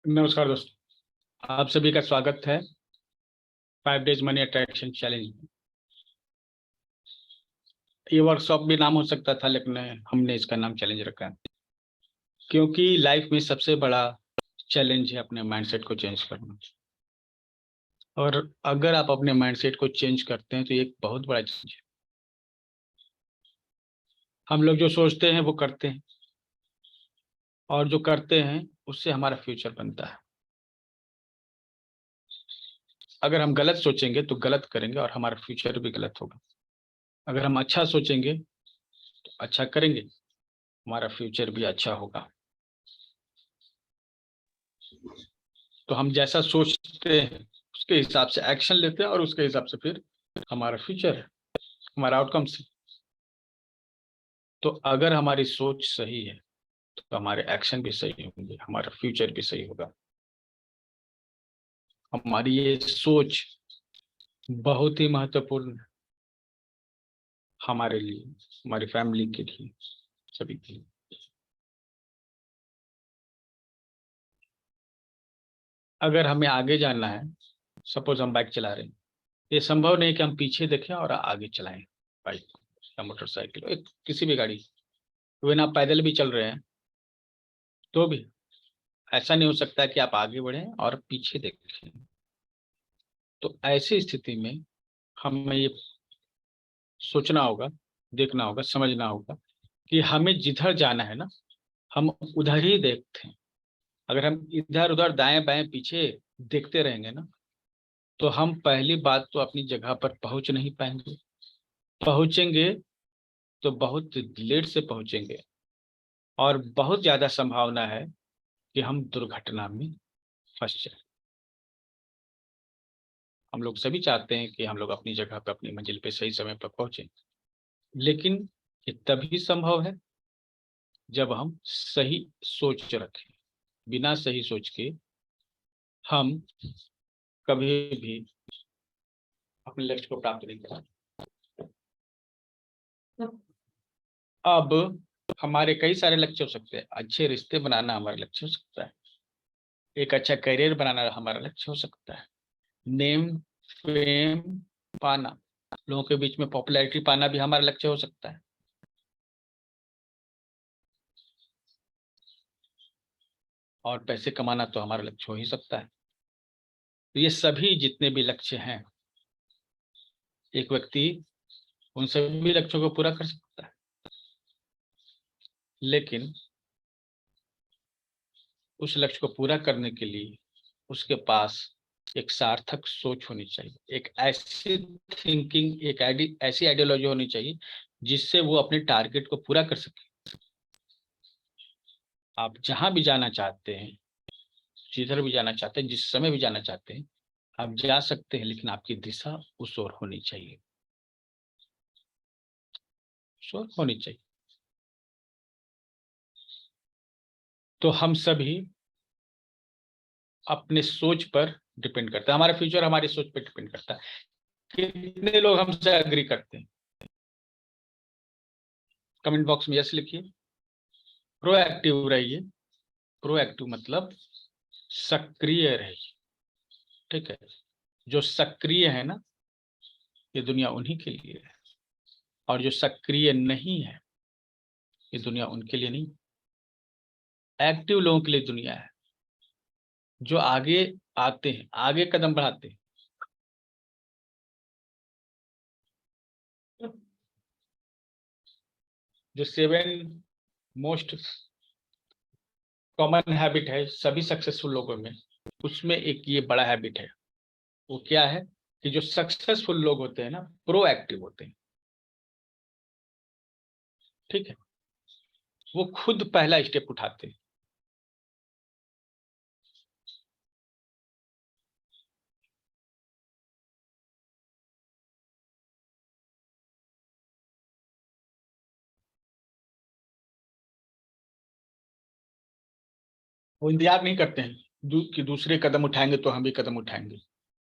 नमस्कार दोस्तों, आप सभी का स्वागत है 5 डेज मनी अट्रैक्शन चैलेंज में। ये वर्कशॉप भी नाम हो सकता था, लेकिन हमने इसका नाम चैलेंज रखा है क्योंकि लाइफ में सबसे बड़ा चैलेंज है अपने माइंडसेट को चेंज करना। और अगर आप अपने माइंडसेट को चेंज करते हैं तो ये एक बहुत बड़ा चीज है। हम लोग जो सोचते हैं वो करते हैं, और जो करते हैं उससे हमारा फ्यूचर बनता है। अगर हम गलत सोचेंगे तो गलत करेंगे और हमारा फ्यूचर भी गलत होगा। अगर हम अच्छा सोचेंगे तो अच्छा करेंगे, हमारा फ्यूचर भी अच्छा होगा। तो हम जैसा सोचते हैं उसके हिसाब से एक्शन लेते हैं, और उसके हिसाब से फिर हमारा फ्यूचर है, हमारा आउटकम्स है। तो अगर हमारी सोच सही है तो हमारे एक्शन भी सही होंगे, हमारा फ्यूचर भी सही होगा। हमारी ये सोच बहुत ही महत्वपूर्ण है हमारे लिए, हमारी फैमिली के लिए, सभी के लिए। अगर हमें आगे जाना है, सपोज हम बाइक चला रहे हैं, ये संभव नहीं कि हम पीछे देखें और आगे चलाएं बाइक या मोटरसाइकिल, एक किसी भी गाड़ी। इवन आप पैदल भी चल रहे हैं तो भी ऐसा नहीं हो सकता कि आप आगे बढ़ें और पीछे देखें। तो ऐसी स्थिति में हमें ये सोचना होगा, देखना होगा, समझना होगा कि हमें जिधर जाना है ना, हम उधर ही देखते हैं। अगर हम इधर उधर दाएं बाएं पीछे देखते रहेंगे ना, तो हम पहली बात तो अपनी जगह पर पहुंच नहीं पाएंगे। पहुंचेंगे तो बहुत लेट से पहुंचेंगे, और बहुत ज्यादा संभावना है कि हम दुर्घटना में फंस जाए। हम लोग सभी चाहते हैं कि हम लोग अपनी जगह पर, अपनी मंजिल पे सही समय पर पहुंचे, लेकिन ये तभी संभव है जब हम सही सोच रखें। बिना सही सोच के हम कभी भी अपने लक्ष्य को प्राप्त नहीं कर सकते। अब हमारे कई सारे लक्ष्य हो सकते हैं। अच्छे रिश्ते बनाना हमारा लक्ष्य हो सकता है, एक अच्छा करियर बनाना हमारा लक्ष्य हो सकता है, नेम फेम पाना, लोगों के बीच में पॉपुलैरिटी पाना भी हमारा लक्ष्य हो सकता है। और पैसे कमाना तो हमारा लक्ष्य हो ही सकता है। तो ये सभी जितने भी लक्ष्य हैं, एक व्यक्ति उन सभी लक्ष्यों को पूरा कर सकता है, लेकिन उस लक्ष्य को पूरा करने के लिए उसके पास एक सार्थक सोच होनी चाहिए, एक ऐसी थिंकिंग, ऐसी आइडियोलॉजी होनी चाहिए जिससे वो अपने टारगेट को पूरा कर सके। आप जहां भी जाना चाहते हैं, जिधर भी जाना चाहते हैं, जिस समय भी जाना चाहते हैं, आप जा सकते हैं, लेकिन आपकी दिशा उस ओर होनी चाहिए, उस ओर होनी चाहिए। तो हम सभी अपने सोच पर डिपेंड करता है, हमारा फ्यूचर हमारी सोच पर डिपेंड करता है। कितने लोग हमसे एग्री करते हैं? कमेंट बॉक्स में यस लिखिए। प्रोएक्टिव रहिए। प्रोएक्टिव मतलब सक्रिय रहिए। ठीक है, जो सक्रिय है ना, ये दुनिया उन्हीं के लिए है, और जो सक्रिय नहीं है, ये दुनिया उनके लिए नहीं। एक्टिव लोगों के लिए दुनिया है, जो आगे आते हैं, आगे कदम बढ़ाते हैं। जो 7 मोस्ट कॉमन हैबिट है सभी सक्सेसफुल लोगों में, उसमें एक ये बड़ा हैबिट है। वो क्या है कि जो सक्सेसफुल लोग होते हैं ना, प्रोएक्टिव होते हैं। ठीक है, वो खुद पहला स्टेप उठाते हैं। वो इंतजार नहीं करते हैं कि दूसरे कदम उठाएंगे तो हम भी कदम उठाएंगे,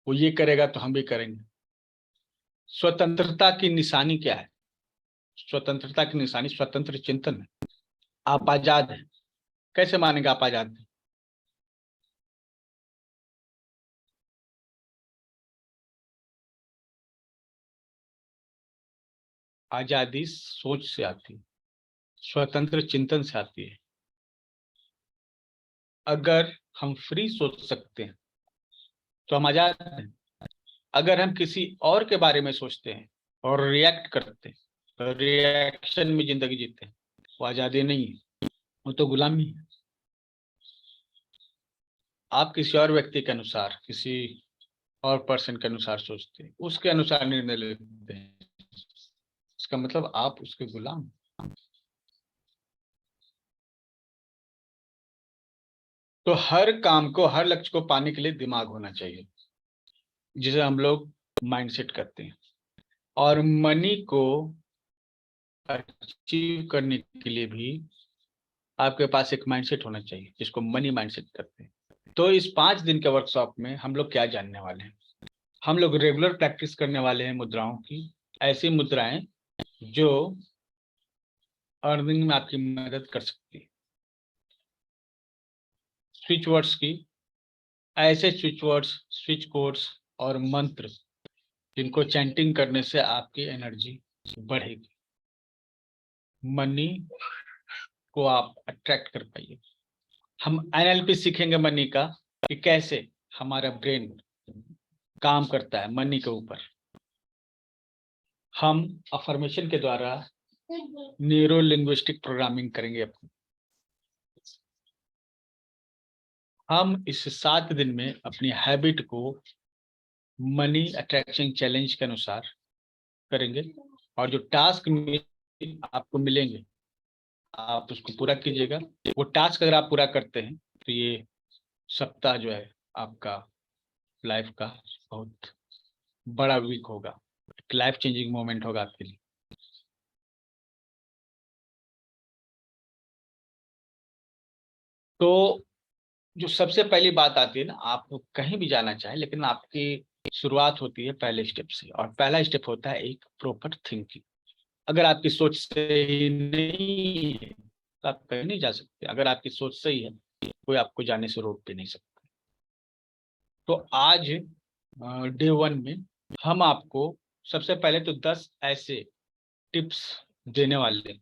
वो ये करेगा तो हम भी करेंगे। स्वतंत्रता की निशानी क्या है? स्वतंत्रता की निशानी स्वतंत्र चिंतन है। आप आजाद हैं। कैसे मानेंगे आप आजाद हैं? आजादी सोच से आती है, स्वतंत्र चिंतन से आती है। अगर हम फ्री सोच सकते हैं तो हम आजाद हैं। अगर हम किसी और के बारे में सोचते हैं और रिएक्ट करते हैं, तो रिएक्शन में जिंदगी जीते हैं, वो आजादी नहीं है, वो तो गुलामी है। आप किसी और व्यक्ति के अनुसार, किसी और पर्सन के अनुसार सोचते हैं, उसके अनुसार निर्णय लेते हैं, इसका मतलब आप उसके गुलाम हैं। तो हर काम को, हर लक्ष्य को पाने के लिए दिमाग होना चाहिए, जिसे हम लोग माइंडसेट करते हैं। और मनी को अचीव करने के लिए भी आपके पास एक माइंडसेट होना चाहिए, जिसको मनी माइंडसेट करते हैं। तो इस 5 दिन के वर्कशॉप में हम लोग क्या जानने वाले हैं? हम लोग रेगुलर प्रैक्टिस करने वाले हैं मुद्राओं की, ऐसी मुद्राएं जो अर्निंग में आपकी मदद कर सकती है। स्विच वर्ड्स की, ऐसे स्विच वर्ड्स, स्विच कोड्स और मंत्र जिनको चैंटिंग करने से आपकी एनर्जी बढ़ेगी, मनी को आप अट्रैक्ट कर पाइए। हम एनएलपी सीखेंगे मनी का, कि कैसे हमारा ब्रेन काम करता है मनी के ऊपर। हम अफर्मेशन के द्वारा न्यूरो लिंग्विस्टिक प्रोग्रामिंग करेंगे अपनी। हम इस 7 दिन में अपनी हैबिट को मनी अट्रैक्शन चैलेंज के अनुसार करेंगे, और जो टास्क आपको मिलेंगे आप उसको पूरा कीजिएगा। वो टास्क अगर आप पूरा करते हैं तो ये सप्ताह जो है आपका लाइफ का बहुत बड़ा वीक होगा, एक लाइफ चेंजिंग मोमेंट होगा आपके लिए। तो जो सबसे पहली बात आती है ना, आप कहीं भी जाना चाहें, लेकिन आपकी शुरुआत होती है पहले स्टेप से, और पहला स्टेप होता है एक प्रॉपर थिंकिंग। अगर आपकी सोच सही नहीं है तो आप कहीं नहीं जा सकते। अगर आपकी सोच सही है, कोई आपको जाने से रोक भी नहीं सकता। तो आज डे 1 में हम आपको सबसे पहले तो 10 ऐसे टिप्स देने वाले हैं,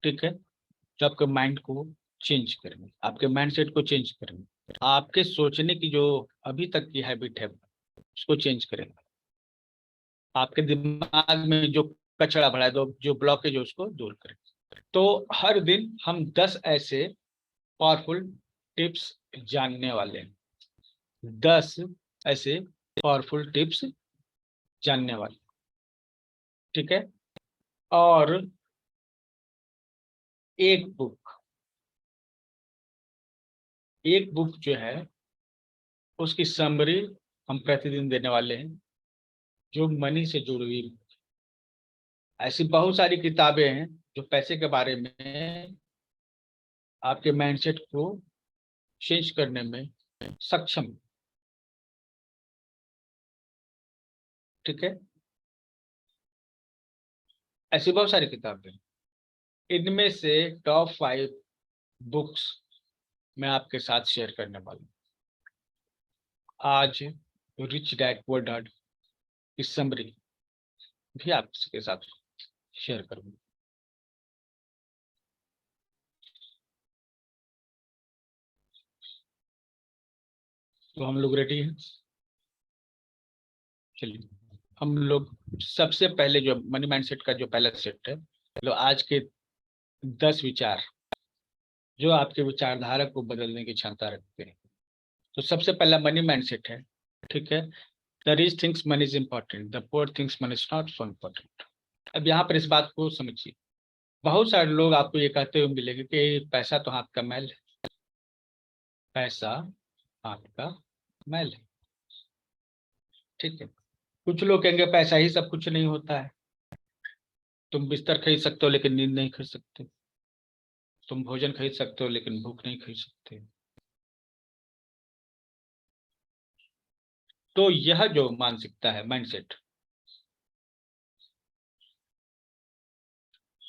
ठीक है, जो आपके माइंड को चेंज करेंगे, आपके माइंडसेट को चेंज करेंगे, आपके सोचने की जो अभी तक की हैबिट है उसको चेंज करेंगे, आपके दिमाग में जो कचरा भरा है, जो ब्लॉकेज है उसको दूर करेंगे। तो हर दिन हम 10 ऐसे पावरफुल टिप्स जानने वाले हैं, 10 ऐसे पावरफुल टिप्स जानने वाले, ठीक है। और एक बुक, एक बुक जो है उसकी समरी हम प्रतिदिन देने वाले हैं, जो मनी से जुड़ी हुई। ऐसी बहुत सारी किताबें हैं जो पैसे के बारे में आपके माइंडसेट को चेंज करने में सक्षम है, ठीक है। ऐसी बहुत सारी किताबें हैं। इनमें से टॉप 5 बुक्स मैं आपके साथ शेयर करने वाला हूँ आज। रिच डैड पुअर डैड की समरी भी आपके साथ शेयर करूंगा। तो हम लोग रेडी हैं, चलिए। हम लोग सबसे पहले जो मनी माइंडसेट का जो पहला सेट है, तो आज के 10 विचार जो आपके विचारधारा को बदलने की क्षमता रखते हैं। तो सबसे पहला मनी माइंडसेट है, ठीक है। The rich thinks money is important, the poor thinks money is not so important. अब यहाँ पर इस बात को समझिए। बहुत सारे लोग आपको ये कहते हुए मिलेंगे कि पैसा तो हाथ का मैल है, पैसा हाथ का मैल है, ठीक है। कुछ लोग कहेंगे पैसा ही सब कुछ नहीं होता है। तुम बिस्तर खरीद सकते हो लेकिन नींद नहीं खरीद सकते, तुम भोजन खरीद सकते हो लेकिन भूख नहीं खरीद सकते। तो यह जो मानसिकता है, माइंडसेट,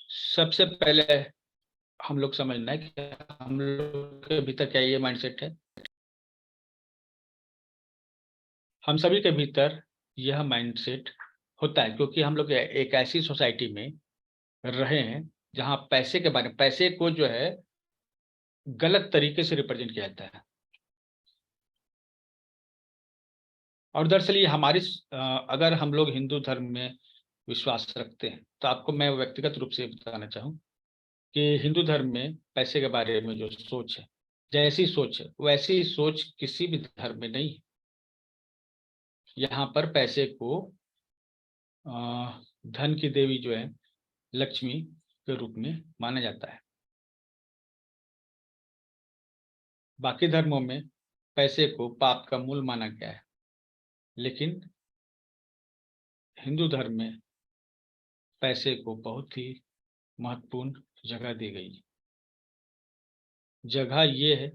सबसे पहले हम लोग समझना है कि हम लोग के भीतर क्या ये माइंडसेट है। हम सभी के भीतर यह माइंडसेट होता है, क्योंकि हम लोग एक ऐसी सोसाइटी में रहे हैं जहां पैसे के बारे में, पैसे को जो है गलत तरीके से रिप्रेजेंट किया जाता है। और दरअसल ये हमारी अगर हम लोग हिंदू धर्म में विश्वास रखते हैं, तो आपको मैं व्यक्तिगत रूप से बताना चाहूँ कि हिंदू धर्म में पैसे के बारे में जो सोच है, जैसी सोच है वैसी सोच किसी भी धर्म में नहीं है। यहाँ पर पैसे को धन की देवी जो है लक्ष्मी के रूप में माना जाता है। बाकी धर्मों में पैसे को पाप का मूल माना गया है, लेकिन हिंदू धर्म में पैसे को बहुत ही महत्वपूर्ण जगह दी गई है। जगह ये है,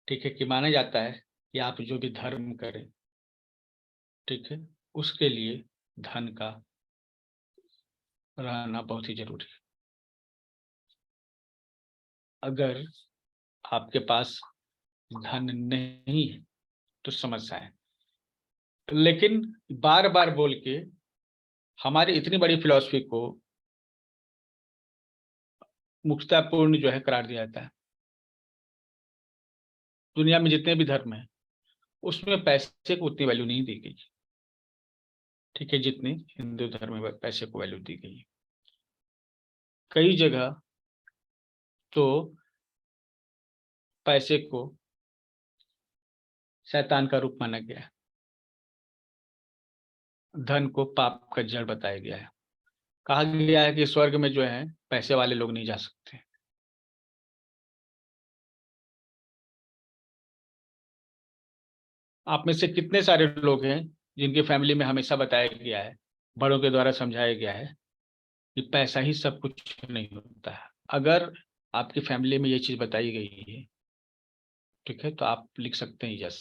ठीक है, कि माना जाता है कि आप जो भी धर्म करें, ठीक है, उसके लिए धन का रहना बहुत ही जरूरी है। अगर आपके पास धन नहीं है तो समस्या है। लेकिन बार बार बोल के हमारी इतनी बड़ी फिलॉसफी को मूर्खतापूर्ण जो है करार दिया जाता है। दुनिया में जितने भी धर्म हैं उसमें पैसे को उतनी वैल्यू नहीं दी गई, ठीक है, जितनी हिंदू धर्म में पैसे को वैल्यू दी गई है। कई जगह तो पैसे को शैतान का रूप माना गया है, धन को पाप का जड़ बताया गया है। कहा गया है कि स्वर्ग में जो है पैसे वाले लोग नहीं जा सकते। आप में से कितने सारे लोग हैं जिनकी फैमिली में हमेशा बताया गया है, बड़ों के द्वारा समझाया गया है कि पैसा ही सब कुछ नहीं होता है। अगर आपकी फैमिली में ये चीज बताई गई है, ठीक है, तो आप लिख सकते हैं यस।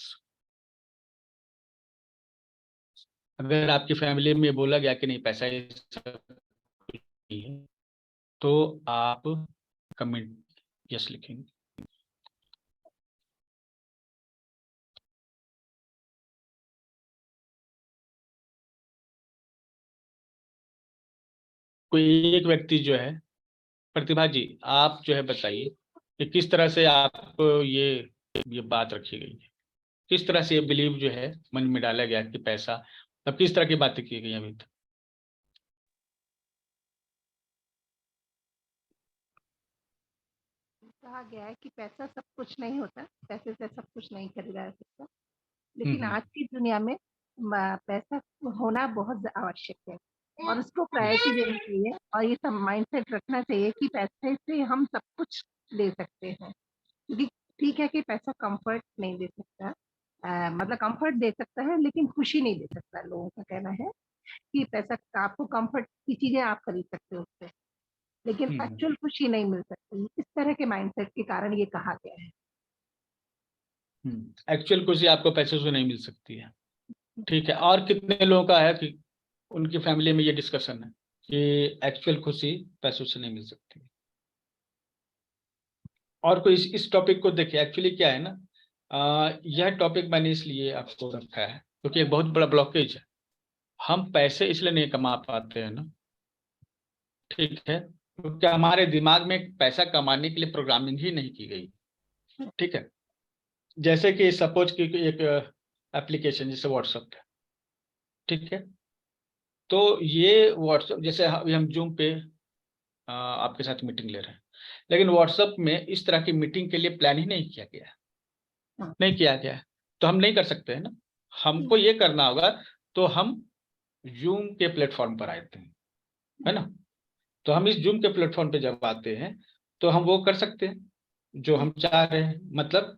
अगर आपकी फैमिली में बोला गया कि नहीं पैसा ही सब कुछ नहीं है, तो आप कमेंट यस लिखेंगे। कोई एक व्यक्ति जो है, प्रतिभा जी, आप जो है बताइए कि किस तरह से आप ये बात रखी गई है, किस तरह से ये बिलीव जो है मन में डाला गया कि पैसा, अब किस तरह की बातें की गई अभी तक। कहा गया है कि पैसा सब कुछ नहीं होता, पैसे से सब कुछ नहीं खरीदा जा सकता। हम्म लेकिन हम्म आज की दुनिया में पैसा होना बहुत आवश्यक है और उसको हम्म प्रायोरिटी देनी चाहिए और ये सब माइंडसेट रखना चाहिए कि पैसे से हम सब कुछ ले सकते हैं। क्योंकि ठीक है कि पैसा कंफर्ट नहीं दे सकता, मतलब कंफर्ट दे सकता है लेकिन खुशी नहीं दे सकता। लोगों का कहना है कि पैसा आपको कंफर्ट की चीजें आप खरीद सकते हो उससे, लेकिन एक्चुअल खुशी नहीं मिल सकती। इस तरह के माइंडसेट के कारण ये कहा गया है। एक्चुअल खुशी आपको पैसे से नहीं मिल सकती है, ठीक है। और कितने लोगों का है कि उनकी फैमिली में ये डिस्कशन है कि एक्चुअल खुशी पैसों से नहीं मिल सकती। और कोई इस टॉपिक को देखिए, एक्चुअली क्या है ना, यह टॉपिक मैंने इसलिए आपको रखा है क्योंकि एक बहुत बड़ा ब्लॉकेज है। हम पैसे इसलिए नहीं कमा पाते हैं ना, ठीक है, क्योंकि हमारे दिमाग में पैसा कमाने के लिए प्रोग्रामिंग ही नहीं की गई, ठीक है। जैसे कि सपोज कि एक एप्लीकेशन जैसे व्हाट्सएप है, ठीक है, तो ये व्हाट्सएप जैसे अभी हम जूम पे आपके साथ मीटिंग ले रहे हैं, लेकिन व्हाट्सएप में इस तरह की मीटिंग के लिए प्लान ही नहीं किया गया है, हाँ, नहीं किया गया है, तो हम नहीं कर सकते हैं ना। हमको ये करना होगा, तो हम जूम के प्लेटफॉर्म पर आते हैं, है ना। तो हम इस जूम के प्लेटफॉर्म पे जब आते हैं तो हम वो कर सकते हैं जो हम चाह रहे हैं, मतलब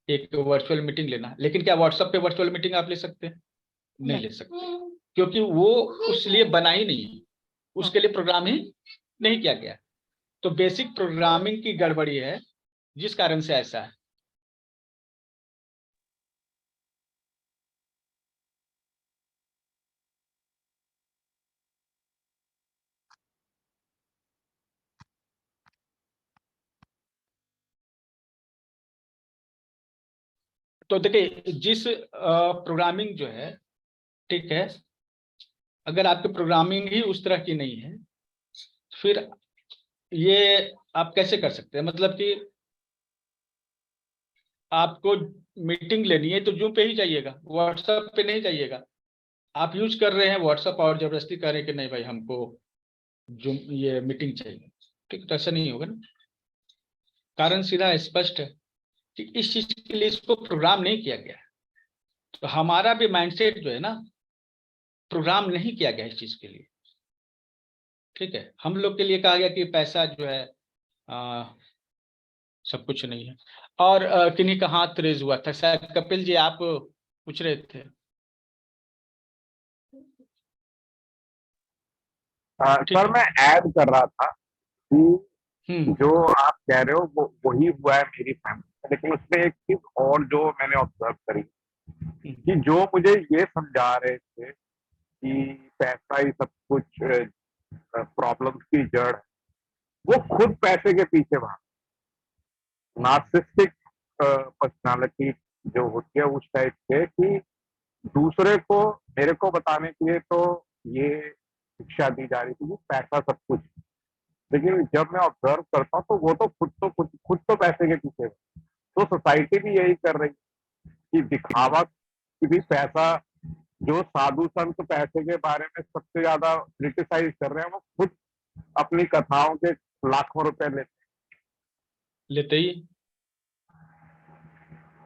एक वर्चुअल मीटिंग लेना। लेकिन क्या व्हाट्सएप पे वर्चुअल मीटिंग आप ले सकते हैं? नहीं नहीं। ले सकते, क्योंकि वो उस लिए बना ही नहीं है, हाँ, उसके लिए प्रोग्राम ही नहीं किया गया। तो बेसिक प्रोग्रामिंग की गड़बड़ी है जिस कारण से ऐसा है। तो देखिए जिस प्रोग्रामिंग जो है, ठीक है, अगर आपकी प्रोग्रामिंग ही उस तरह की नहीं है, फिर ये आप कैसे कर सकते हैं? मतलब कि आपको मीटिंग लेनी है तो जूम पे ही जाइएगा, व्हाट्सएप पे नहीं जाइएगा। आप यूज कर रहे हैं व्हाट्सएप और जबरदस्ती कह रहे हैं कि नहीं भाई हमको जूम ये मीटिंग चाहिए, ठीक, तो ऐसा नहीं होगा ना। कारण सीधा स्पष्ट है कि इस चीज के लिए इसको प्रोग्राम नहीं किया गया है। तो हमारा भी माइंडसेट जो है ना, प्रोग्राम नहीं किया गया इस चीज के लिए। ठीक है, हम लोग के लिए कहा गया कि पैसा जो है आ, सब कुछ नहीं है। और किन्हीं का हाथ रेज हुआ था, शायद कपिल जी आप पूछ रहे थे। ठीक सर है। मैं ऐड कर रहा था कि हम्म। जो आप कह रहे हो वो वही हुआ है मेरी फैमिली में, लेकिन उसमें एक चीज और जो मैंने ऑब्जर्व करी हम्म। कि जो मुझे ये समझा रहे थे कि पैसा ही सब कुछ प्रॉब्लम्स की जड़ है, वो खुद पैसे के पीछे भाग, नार्सिसिस्टिक पर्सनालिटी जो होती है उस टाइप के, कि दूसरे को मेरे को बताने के लिए तो ये शिक्षा दी जा रही थी कि पैसा सब कुछ है। लेकिन जब मैं ऑब्जर्व करता हूँ तो वो तो खुद तो पैसे के पीछे है। तो सोसाइटी भी यही कर रही है कि दिखावा कि भी पैसा, जो साधु संत पैसे के बारे में सबसे ज्यादा क्रिटिसाइज कर रहे हैं, वो खुद अपनी कथाओं के लाखों रुपए लेते लेते ही।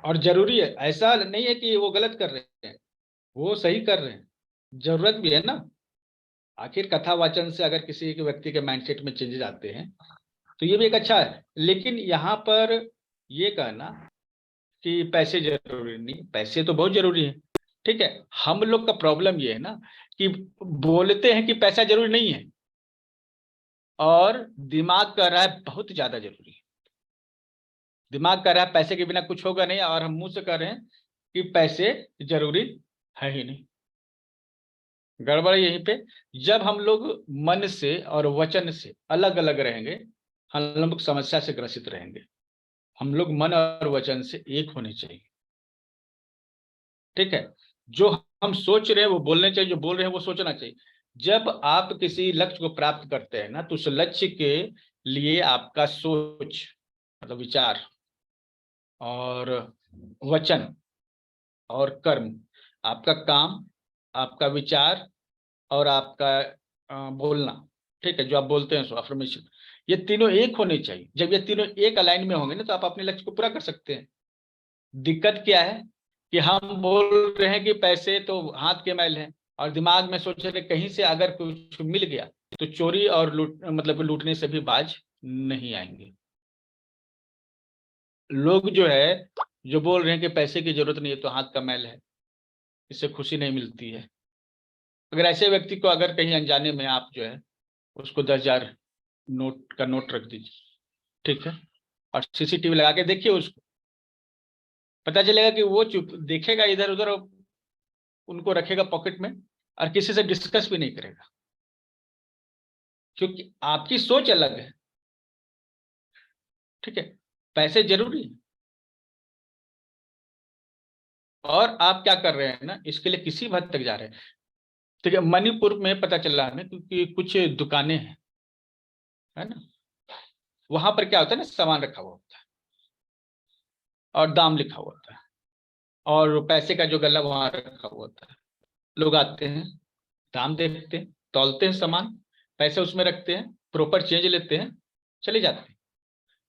और जरूरी है, ऐसा नहीं है कि वो गलत कर रहे हैं, वो सही कर रहे हैं, जरूरत भी है ना। आखिर कथा वाचन से अगर किसी के व्यक्ति के माइंडसेट में चेंजेस आते हैं तो ये भी एक अच्छा है। लेकिन यहाँ पर ये कहना कि पैसे जरूरी नहीं, पैसे तो बहुत जरूरी है। ठीक है, हम लोग का प्रॉब्लम ये है ना कि बोलते हैं कि पैसा जरूरी नहीं है, और दिमाग कह रहा है बहुत ज्यादा जरूरी है। दिमाग कह रहा है पैसे के बिना कुछ होगा नहीं, और हम मुंह से कह रहे हैं कि पैसे जरूरी है ही नहीं। गड़बड़ यहीं पे। जब हम लोग मन से और वचन से अलग अलग रहेंगे, हम लोग समस्या से ग्रसित रहेंगे। हम लोग मन और वचन से एक होने चाहिए। ठीक है, जो हम सोच रहे हैं वो बोलने चाहिए, जो बोल रहे हैं वो सोचना चाहिए। जब आप किसी लक्ष्य को प्राप्त करते हैं ना, तो उस लक्ष्य के लिए आपका सोच मतलब विचार और वचन और कर्म, आपका काम, आपका विचार और आपका बोलना, ठीक है, जो आप बोलते हैं सो अफर्मेशन, ये तीनों एक होने चाहिए। जब ये तीनों एक अलाइन में होंगे ना, तो आप अपने लक्ष्य को पूरा कर सकते हैं। दिक्कत क्या है कि हम बोल रहे हैं कि पैसे तो हाथ के मैल हैं, और दिमाग में सोच रहे कहीं से अगर कुछ मिल गया तो चोरी और मतलब लूटने से भी बाज नहीं आएंगे। लोग जो है, जो बोल रहे हैं कि पैसे की जरूरत नहीं है तो हाथ का मैल है, इससे खुशी नहीं मिलती है। अगर ऐसे व्यक्ति को अगर कहीं अनजाने में आप जो है उसको 10,000 नोट का नोट रख दीजिए, ठीक है, और सीसीटीवी लगा के देखिए उसको, पता चलेगा कि वो चुप देखेगा इधर उधर, उनको रखेगा पॉकेट में और किसी से डिस्कस भी नहीं करेगा, क्योंकि आपकी सोच अलग है। ठीक है, पैसे जरूरी है, और आप क्या कर रहे हैं ना, इसके लिए किसी हद तक जा रहे हैं। ठीक है, मणिपुर में पता चला हमें, क्योंकि कुछ दुकानें हैं, है ना, वहां पर क्या होता है ना, सामान रखा हुआ होता है और दाम लिखा हुआ होता है, और पैसे का जो गल्ला वहां रखा हुआ होता है। लोग आते हैं, दाम देखते हैं, तौलते हैं सामान, पैसे उसमें रखते हैं, प्रॉपर चेंज लेते हैं, चले जाते हैं।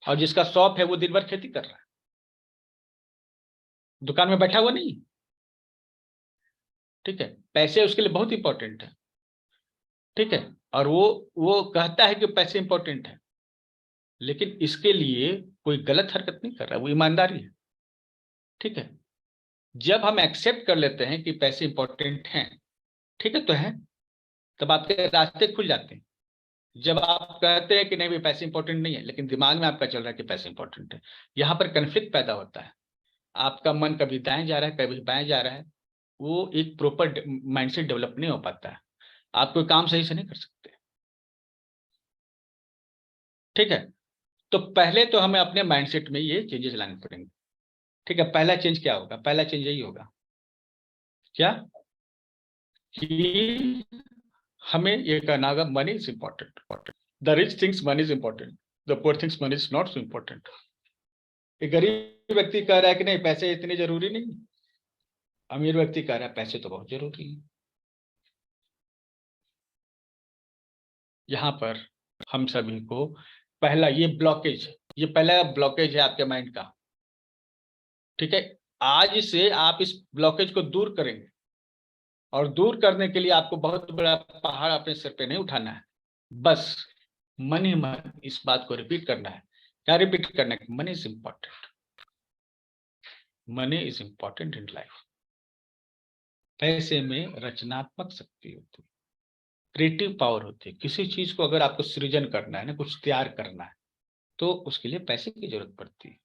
और जिसका शॉप है वो दिन भर खेती कर रहा है, दुकान में बैठा हुआ नहीं। ठीक है, पैसे उसके लिए बहुत इंपॉर्टेंट है। ठीक है, और वो कहता है कि पैसे इंपॉर्टेंट है, लेकिन इसके लिए कोई गलत हरकत नहीं कर रहा है, वो ईमानदारी है। ठीक है, जब हम एक्सेप्ट कर लेते हैं कि पैसे इंपॉर्टेंट हैं, ठीक है तो है, तब आपके रास्ते खुल जाते हैं। जब आप कहते हैं कि नहीं भाई पैसे इंपॉर्टेंट नहीं है, लेकिन दिमाग में आपका चल रहा है कि पैसे इंपॉर्टेंट है, यहाँ पर कन्फ्लिक्ट पैदा होता है। आपका मन कभी दाएं जा रहा है, कभी बाएं जा रहा है, वो एक प्रॉपर माइंडसेट डेवलप नहीं हो पाता है, आप कोई काम सही से नहीं कर सकते। ठीक है, तो पहले तो हमें अपने माइंडसेट में ये चेंजेस लाने पड़ेंगे। ठीक है, पहला चेंज क्या होगा? पहला चेंज यही होगा क्या, कि हमें ये कहना होगा money is important, the rich things money is important, the poor things money is not so important. एक गरीब व्यक्ति कह रहा है कि नहीं पैसे इतने जरूरी नहीं, अमीर व्यक्ति कह रहा है पैसे तो बहुत जरूरी है। यहाँ पर हम सभी को पहला ये पहला ब्लॉकेज है आपके माइंड का, ठीक है। आज से आप इस ब्लॉकेज को दूर करेंगे, और दूर करने के लिए आपको बहुत बड़ा पहाड़ अपने सिर पे नहीं उठाना है, बस मन ही मन इस बात को रिपीट करना है। क्या रिपीट करना है? Money is important, money is important in life. पैसे में रचनात्मक शक्ति होती है, क्रिएटिव पावर होती है। किसी चीज को अगर आपको सृजन करना है ना, कुछ तैयार करना है, तो उसके लिए पैसे की जरूरत पड़ती है।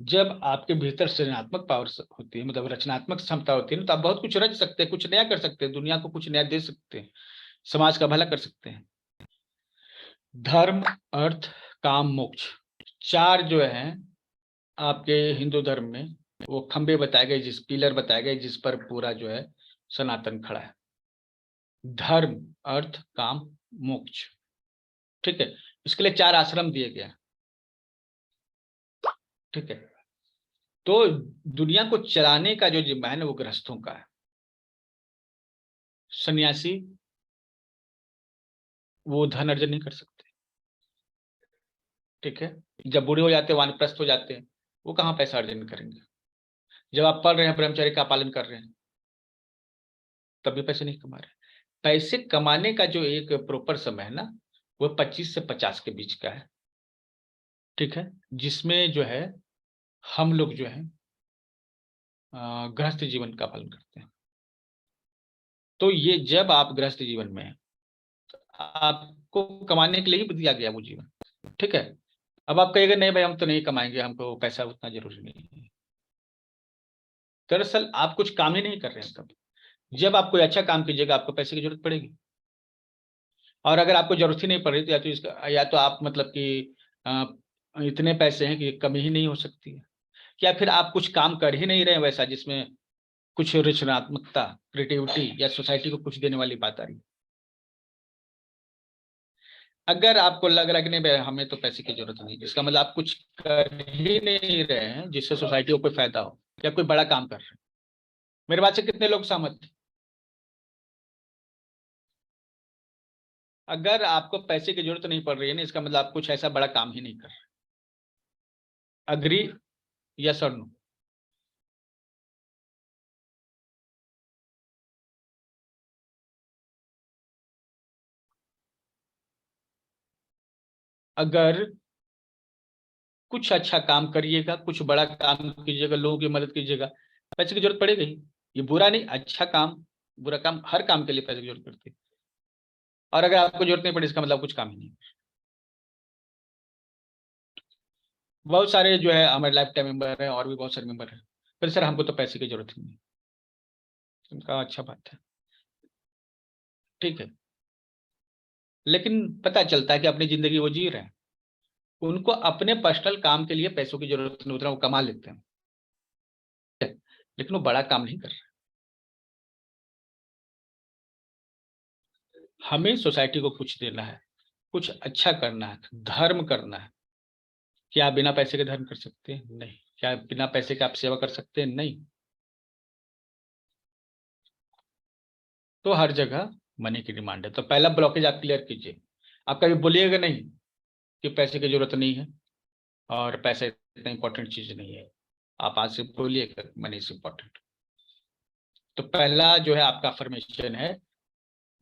जब आपके भीतर सृजनात्मक पावर होती है, मतलब रचनात्मक क्षमता होती है ना, तो आप बहुत कुछ रच सकते हैं, कुछ नया कर सकते हैं, दुनिया को कुछ नया दे सकते हैं, समाज का भला कर सकते हैं। धर्म, अर्थ, काम, मोक्ष, चार जो है आपके हिंदू धर्म में वो खंबे बताए गए, पिलर बताए गए, जिस पर पूरा जो है सनातन खड़ा है। धर्म, अर्थ, काम, मोक्ष, ठीक है। इसके लिए 4 आश्रम दिए गए, ठीक है। तो दुनिया को चलाने का जो जिम्मा है ना, वो गृहस्थों का है। सन्यासी वो धन अर्जन नहीं कर सकते, ठीक है। जब बूढ़े हो जाते हैं, वानप्रस्थ हो जाते हैं, वो कहाँ पैसा अर्जन करेंगे। जब आप पढ़ रहे हैं, ब्रह्मचर्य का पालन कर रहे हैं, तब भी पैसे नहीं कमा रहे। पैसे कमाने का जो एक प्रॉपर समय है ना, वो 25 से 50 के बीच का है, ठीक है। जिसमें जो है हम लोग जो है गृहस्थ जीवन का पालन करते हैं। तो ये जब आप गृहस्थ जीवन में हैं, आपको कमाने के लिए ही दिया गया वो जीवन, ठीक है। अब आप कहेंगे नहीं भाई हम तो नहीं कमाएंगे, हमको पैसा उतना जरूरी नहीं है। दरअसल आप कुछ काम ही नहीं कर रहे हैं तब। जब आप कोई अच्छा काम कीजिएगा, आपको पैसे की जरूरत पड़ेगी। और अगर आपको जरूरत ही नहीं पड़ रही तो या तो आप मतलब कि इतने पैसे हैं कि कमी ही नहीं हो सकती है, या फिर आप कुछ काम कर ही नहीं रहे वैसा जिसमें कुछ रचनात्मकता, क्रिएटिविटी या सोसाइटी को कुछ देने वाली बात आ रही। अगर आपको लग रहा है कि नहीं भाई हमें तो पैसे की जरूरत नहीं, इसका मतलब आप कुछ कर ही नहीं रहे हैं जिससे सोसाइटी को कोई फायदा हो, या कोई बड़ा काम कर रहे हैं। मेरे बात से कितने लोग सहमत थे? अगर आपको पैसे की जरूरत नहीं पड़ रही है ना, इसका मतलब आप कुछ ऐसा बड़ा काम ही नहीं कर रहे। अग्री या सर नो? अगर कुछ अच्छा काम करिएगा, कुछ बड़ा काम कीजिएगा, लोगों की मदद कीजिएगा, पैसे की जरूरत पड़ेगी। ये बुरा नहीं, अच्छा काम, बुरा काम, हर काम के लिए पैसे की जरूरत पड़ती है। और अगर आपको जरूरत नहीं पड़ी, इसका मतलब कुछ काम ही नहीं। बहुत सारे जो है हमारे लाइफ टाइम मेंबर है, और भी बहुत सारे मेंबर है, पर सर हमको तो पैसे की जरूरत ही नहीं। उनका अच्छा बात है, ठीक है। लेकिन पता चलता है कि अपनी जिंदगी वो जी रहे हैं, उनको अपने पर्सनल काम के लिए पैसों की जरूरत नहीं, उतना वो कमा लेते हैं, लेकिन वो बड़ा काम नहीं कर रहे। हमें सोसाइटी को कुछ देना है, कुछ अच्छा करना है, धर्म करना है। क्या आप बिना पैसे के धर्म कर सकते हैं? नहीं। क्या बिना पैसे के आप सेवा कर सकते हैं? नहीं। तो हर जगह मनी की डिमांड है। तो पहला ब्लॉकेज आप क्लियर कीजिए। आप कभी बोलिएगा नहीं कि पैसे की जरूरत नहीं है और पैसा इतना इंपॉर्टेंट चीज नहीं है। आप आज से बोलिएगा मनी इज इंपॉर्टेंट। तो पहला जो है आपका अफर्मेशन है,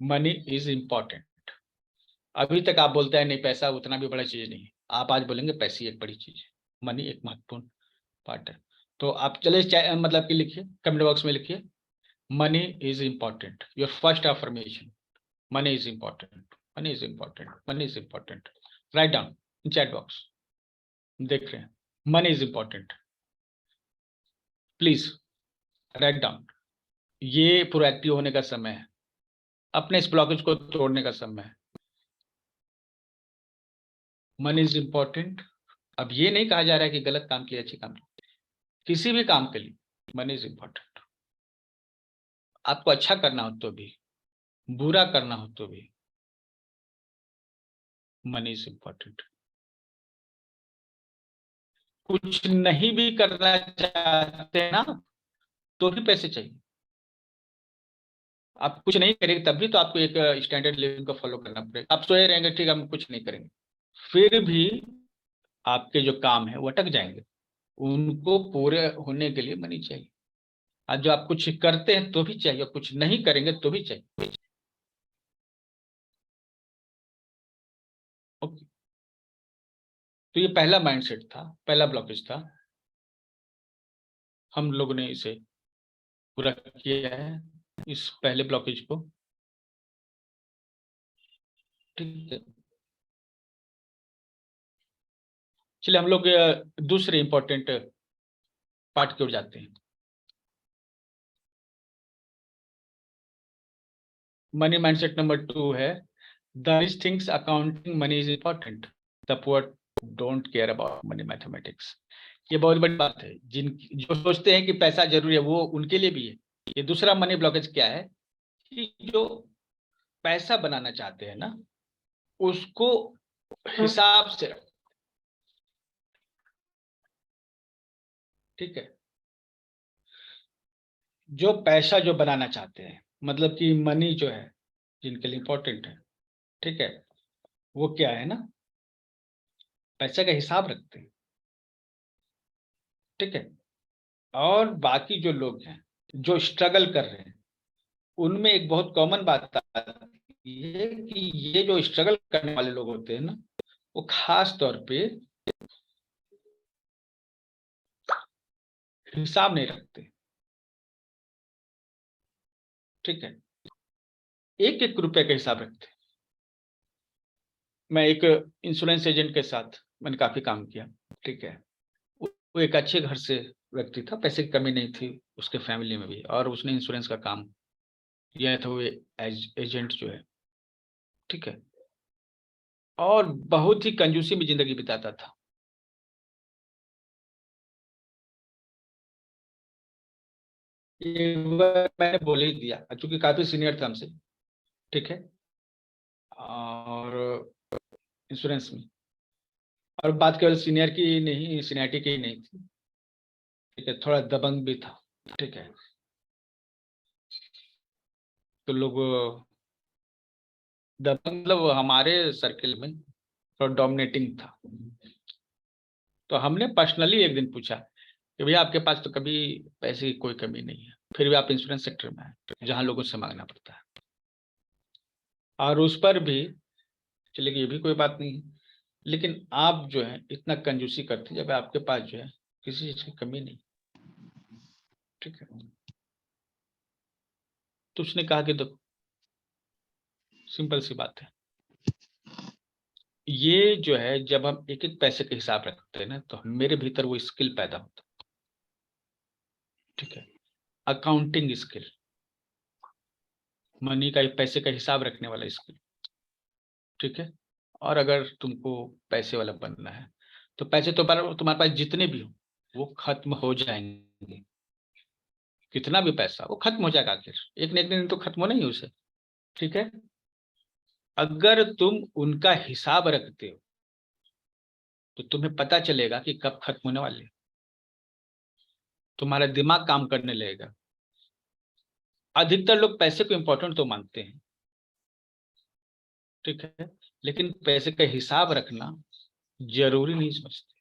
मनी इज इंपॉर्टेंट। अभी तक आप बोलते हैं नहीं पैसा उतना भी बड़ा चीज नहीं है, आप आज बोलेंगे पैसे एक बड़ी चीज है, मनी एक महत्वपूर्ण पार्ट है। तो आप चले मतलब कि लिखिए, कमेंट बॉक्स में लिखिए money is important. Your first affirmation, money is important, money is important, money is important. Write down in chat box, देख रहे हैं, money is important. Please write down. ये प्रोएक्टिव होने का समय है, अपने इस ब्लॉकेज को तोड़ने का समय है। Money is important. अब ये नहीं कहा जा रहा है कि गलत काम किया, अच्छे काम, किसी भी काम के लिए मनी इज इंपॉर्टेंट। आपको अच्छा करना हो तो भी बुरा करना हो तो भी मनी इज इम्पोर्टेंट। कुछ नहीं भी करना चाहते ना तो भी पैसे चाहिए। आप कुछ नहीं करेंगे तब भी तो आपको एक स्टैंडर्ड लिविंग को फॉलो करना पड़ेगा। आप सोए रहेंगे, ठीक, हम कुछ नहीं करेंगे, फिर भी आपके जो काम है वो अटक जाएंगे। उनको पूरे होने के लिए मनी चाहिए। आज जो आप कुछ करते हैं तो भी चाहिए, कुछ नहीं करेंगे तो भी चाहिए। ओके, तो ये पहला माइंडसेट था, पहला ब्लॉकेज था। हम लोगों ने इसे पूरा किया है, इस पहले ब्लॉकेज को। ठीक है, चलिए हम लोग दूसरे इंपॉर्टेंट पार्ट की ओर जाते हैं। मनी माइंडसेट नंबर 2 है the rich things accounting money is important, the poor don't care about money mathematics. ये बहुत बड़ी बात है। जिन जो सोचते हैं कि पैसा जरूरी है वो उनके लिए भी है। ये दूसरा मनी ब्लॉकेज क्या है कि जो पैसा बनाना चाहते हैं ना उसको हिसाब से रख। ठीक है, जो पैसा जो बनाना चाहते हैं, मतलब कि मनी जो है जिनके लिए इंपॉर्टेंट है, ठीक है, वो क्या है ना, पैसे का हिसाब रखते हैं। ठीक है, और बाकी जो लोग हैं जो स्ट्रगल कर रहे हैं उनमें एक बहुत कॉमन बात आती है कि ये जो स्ट्रगल करने वाले लोग होते हैं ना वो खास तौर पे हिसाब नहीं रखते। ठीक है, एक एक रुपए का हिसाब रखते हैं। मैं एक इंश्योरेंस एजेंट के साथ मैंने काफी काम किया। ठीक है, वो एक अच्छे घर से व्यक्ति था, पैसे की कमी नहीं थी उसके फैमिली में भी, और उसने इंश्योरेंस का काम किया था वो एजेंट जो है। ठीक है, और बहुत ही कंजूसी में जिंदगी बिताता था। एक बार मैंने बोल ही दिया क्योंकि काफी सीनियर था हमसे। ठीक है, और इंश्योरेंस में, और बात केवल सीनियर की नहीं, सीनियरिटी की ही नहीं थी। ठीक है, थोड़ा दबंग भी था। ठीक है, तो लोग दबंग मतलब हमारे सर्किल में थोड़ा डोमिनेटिंग था। तो हमने पर्सनली एक दिन पूछा कि भैया आपके पास तो कभी पैसे की कोई कमी नहीं है, फिर भी आप इंश्योरेंस सेक्टर में हैं जहां लोगों से मांगना पड़ता है, और उस पर भी चलिए ये भी कोई बात नहीं है, लेकिन आप जो है इतना कंजूसी करते हैं जब आपके पास जो है किसी चीज की कमी नहीं। ठीक है, तो उसने कहा कि देखो सिंपल सी बात है, ये जो है जब हम एक एक पैसे के हिसाब रखते हैं ना तो मेरे भीतर वो स्किल पैदा होता है। ठीक है, अकाउंटिंग स्किल, मनी का, पैसे का हिसाब रखने वाला स्किल। ठीक है, और अगर तुमको पैसे वाला बनना है तो पैसे तो तुम्हारे पास जितने भी हो वो खत्म हो जाएंगे। कितना भी पैसा वो खत्म हो जाएगा, आखिर एक न एक दिन तो खत्म होना ही है उसे। ठीक है, अगर तुम उनका हिसाब रखते हो तो तुम्हें पता चलेगा कि कब खत्म होने वाले हैं। तुम्हारा दिमाग काम करने लगेगा। अधिकतर लोग पैसे को इंपॉर्टेंट तो मानते हैं, ठीक है, लेकिन पैसे का हिसाब रखना जरूरी नहीं समझते।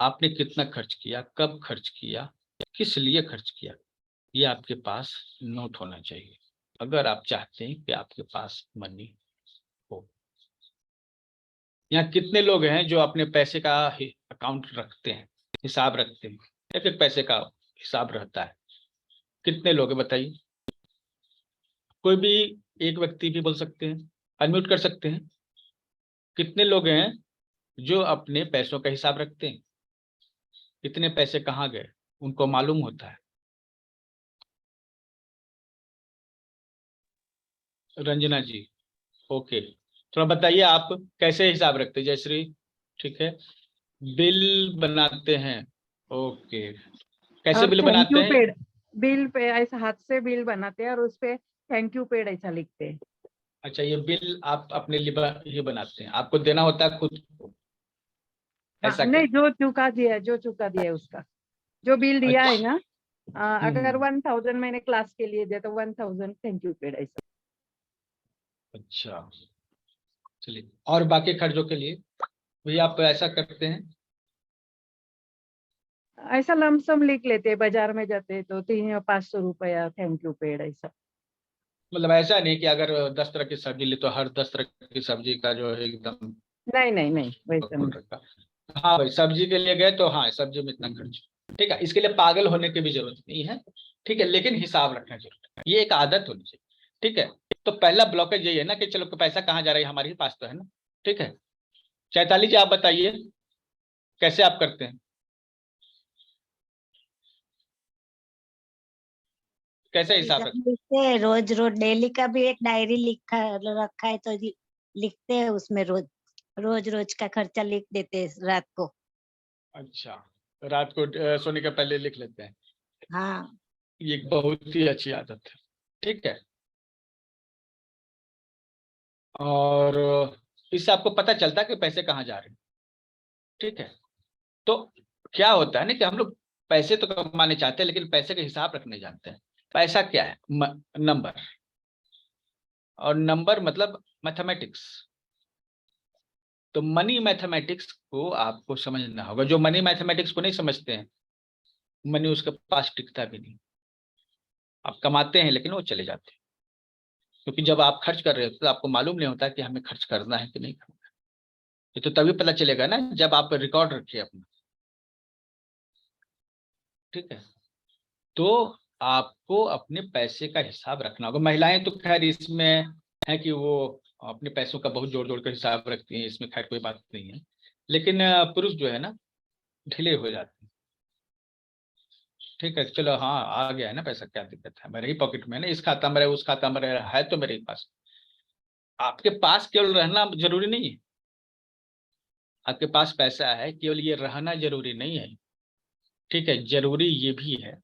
आपने कितना खर्च किया, कब खर्च किया, किस लिए खर्च किया, ये आपके पास नोट होना चाहिए अगर आप चाहते हैं कि आपके पास मनी हो। यहाँ कितने लोग हैं जो अपने पैसे का अकाउंट रखते हैं, हिसाब रखते हैं, एक एक पैसे का हिसाब रहता है? कितने लोग हैं बताइए? कोई भी एक व्यक्ति भी बोल सकते हैं, अनम्यूट कर सकते हैं। कितने लोग हैं जो अपने पैसों का हिसाब रखते हैं, कितने पैसे कहाँ गए उनको मालूम होता है? रंजना जी, ओके, थोड़ा बताइए आप कैसे हिसाब रखते हैं जयश्री? ठीक है, बिल बनाते हैं, ओके, कैसे बिल थैंक बनाते यू हैं? बिल पे ऐसा हाथ से बिल बनाते हैं और उस पे थैंक यू पेड ऐसा लिखते हैं। अच्छा, ये बिल आप अपने लिए ये बनाते हैं, आपको देना होता है खुद को, हाँ, ऐसा क्या? नहीं, जो चुका दिया है उसका, जो बिल दिया है अच्छा। ना, अगर हम्म, 1000 मैंने क्लास के लिए दिया तो 1000 थैंक यू पेड ऐसा। अच्छा, चलिए। और बाकी खर्चों के लिए भी आप ऐसा करते हैं? ऐसा लमसम लिख लेते हैं, बाजार में जाते हैं तो 500 रुपया थैंक यू पेड ऐसा। मतलब ऐसा नहीं कि अगर 10 तरह की सब्जी ली तो हर 10 तरह की सब्जी का जो है एकदम नहीं नहीं नहीं, वैसा खोल नहीं। रखा। हाँ भाई, सब्जी के लिए गए तो हाँ, सब्जी में इतना खर्च, ठीक है, इसके लिए पागल होने की भी जरूरत नहीं है, ठीक है, लेकिन हिसाब रखना जरूरी है, ये एक आदत होनी चाहिए, ठीक है। तो पहला ब्लॉकेज यही है ना कि चलो पैसा कहाँ जा रहा है, हमारे ही पास तो है ना, ठीक है। चैताली जी, आप बताइए कैसे आप करते हैं, कैसे हिसाब जब रखते लिखते हैं रोज रोज, डेली का भी एक डायरी लिखा रखा है तो लिखते हैं उसमें रोज रोज रोज का खर्चा लिख देते हैं रात को। हैं? अच्छा, रात को सोने के पहले लिख लेते हैं, हाँ, ये एक बहुत ही अच्छी आदत है, ठीक है। और इससे आपको पता चलता है कि पैसे कहाँ जा रहे हैं, ठीक है। तो क्या होता है ना कि हम लोग पैसे तो कमाने चाहते हैं लेकिन पैसे का हिसाब रखने जानते हैं। पैसा क्या है? नंबर, और नंबर मतलब मैथमेटिक्स। तो मनी मैथमेटिक्स को आपको समझना होगा। जो मनी मैथमेटिक्स को नहीं समझते हैं, मनी उसके पास टिकता भी नहीं। आप कमाते हैं लेकिन वो चले जाते हैं, क्योंकि जब आप खर्च कर रहे हो तो आपको मालूम नहीं होता कि हमें खर्च करना है कि नहीं करना है। ये तो तभी पता चलेगा ना जब आप रिकॉर्ड रखिए अपना, ठीक है। तो आपको अपने पैसे का हिसाब रखना होगा। महिलाएं तो खैर इसमें है कि वो अपने पैसों का बहुत जोड़ जोड़ कर हिसाब रखती हैं, इसमें खैर कोई बात नहीं है। लेकिन पुरुष जो है ना, ढीले हो जाते हैं, ठीक है। चलो हाँ, आ गया है ना पैसा, क्या दिक्कत है, मेरे ही पॉकेट में है ना, इस खाता में रहे उस खाता में रहे, है तो मेरे ही पास। आपके पास केवल रहना जरूरी नहीं है, आपके पास पैसा है, केवल ये रहना जरूरी नहीं है, ठीक है। जरूरी ये भी है,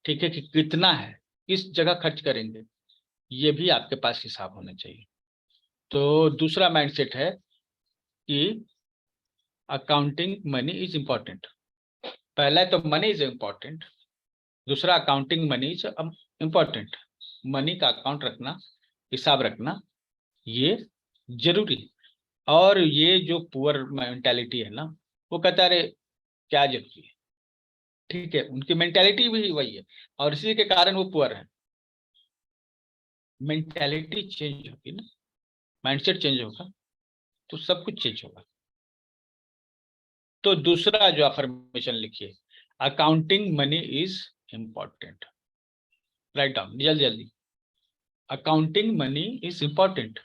ठीक है, कि कितना है, किस जगह खर्च करेंगे, ये भी आपके पास हिसाब होना चाहिए। तो दूसरा माइंडसेट है कि अकाउंटिंग मनी इज इम्पोर्टेंट। पहला तो मनी इज इम्पोर्टेंट, दूसरा accounting money is important. Money का अकाउंट रखना, हिसाब रखना, ये जरूरी है। और ये जो पुअर मेंटालिटी है ना, वो कहता है क्या जरूरी है, ठीक है, उनकी मेंटालिटी भी वही है, और इसी के कारण वो पुअर है। मेंटालिटी चेंज होगी ना, माइंडसेट चेंज होगा तो सब कुछ चेंज होगा। तो दूसरा जो अफर्मेशन लिखिए, accounting money is important. Write down जल्दी जल्दी, अकाउंटिंग मनी इज इम्पोर्टेंट।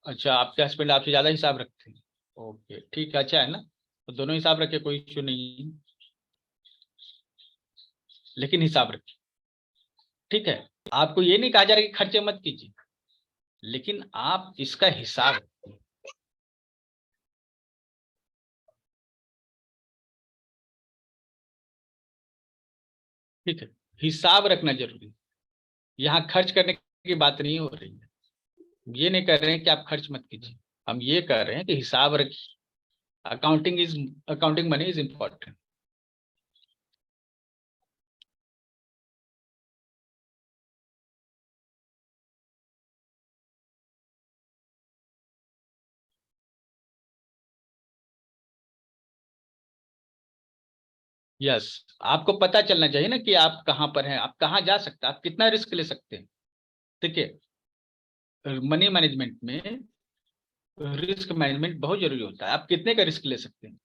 अच्छा, आपके हस्बैंड आपसे ज्यादा हिसाब रखते हैं? ओके, ठीक है, अच्छा है ना, तो दोनों हिसाब रखे, कोई इश्यू नहीं है, लेकिन हिसाब रखिए, ठीक है। आपको ये नहीं कहा जा रहा कि खर्चे मत कीजिए, लेकिन आप इसका हिसाब रखिए। ठीक है, हिसाब रखना जरूरी है। यहाँ खर्च करने की बात नहीं हो रही है, ये नहीं कर रहे हैं कि आप खर्च मत कीजिए, हम ये कर रहे हैं कि हिसाब रखिए। Accounting money is important. Yes, आपको पता चलना चाहिए ना कि आप कहाँ पर हैं, आप कहाँ जा सकते हैं, आप कितना रिस्क ले सकते हैं, ठीक है। मनी मैनेजमेंट में रिस्क मैनेजमेंट बहुत जरूरी होता है, आप कितने का रिस्क ले सकते हैं।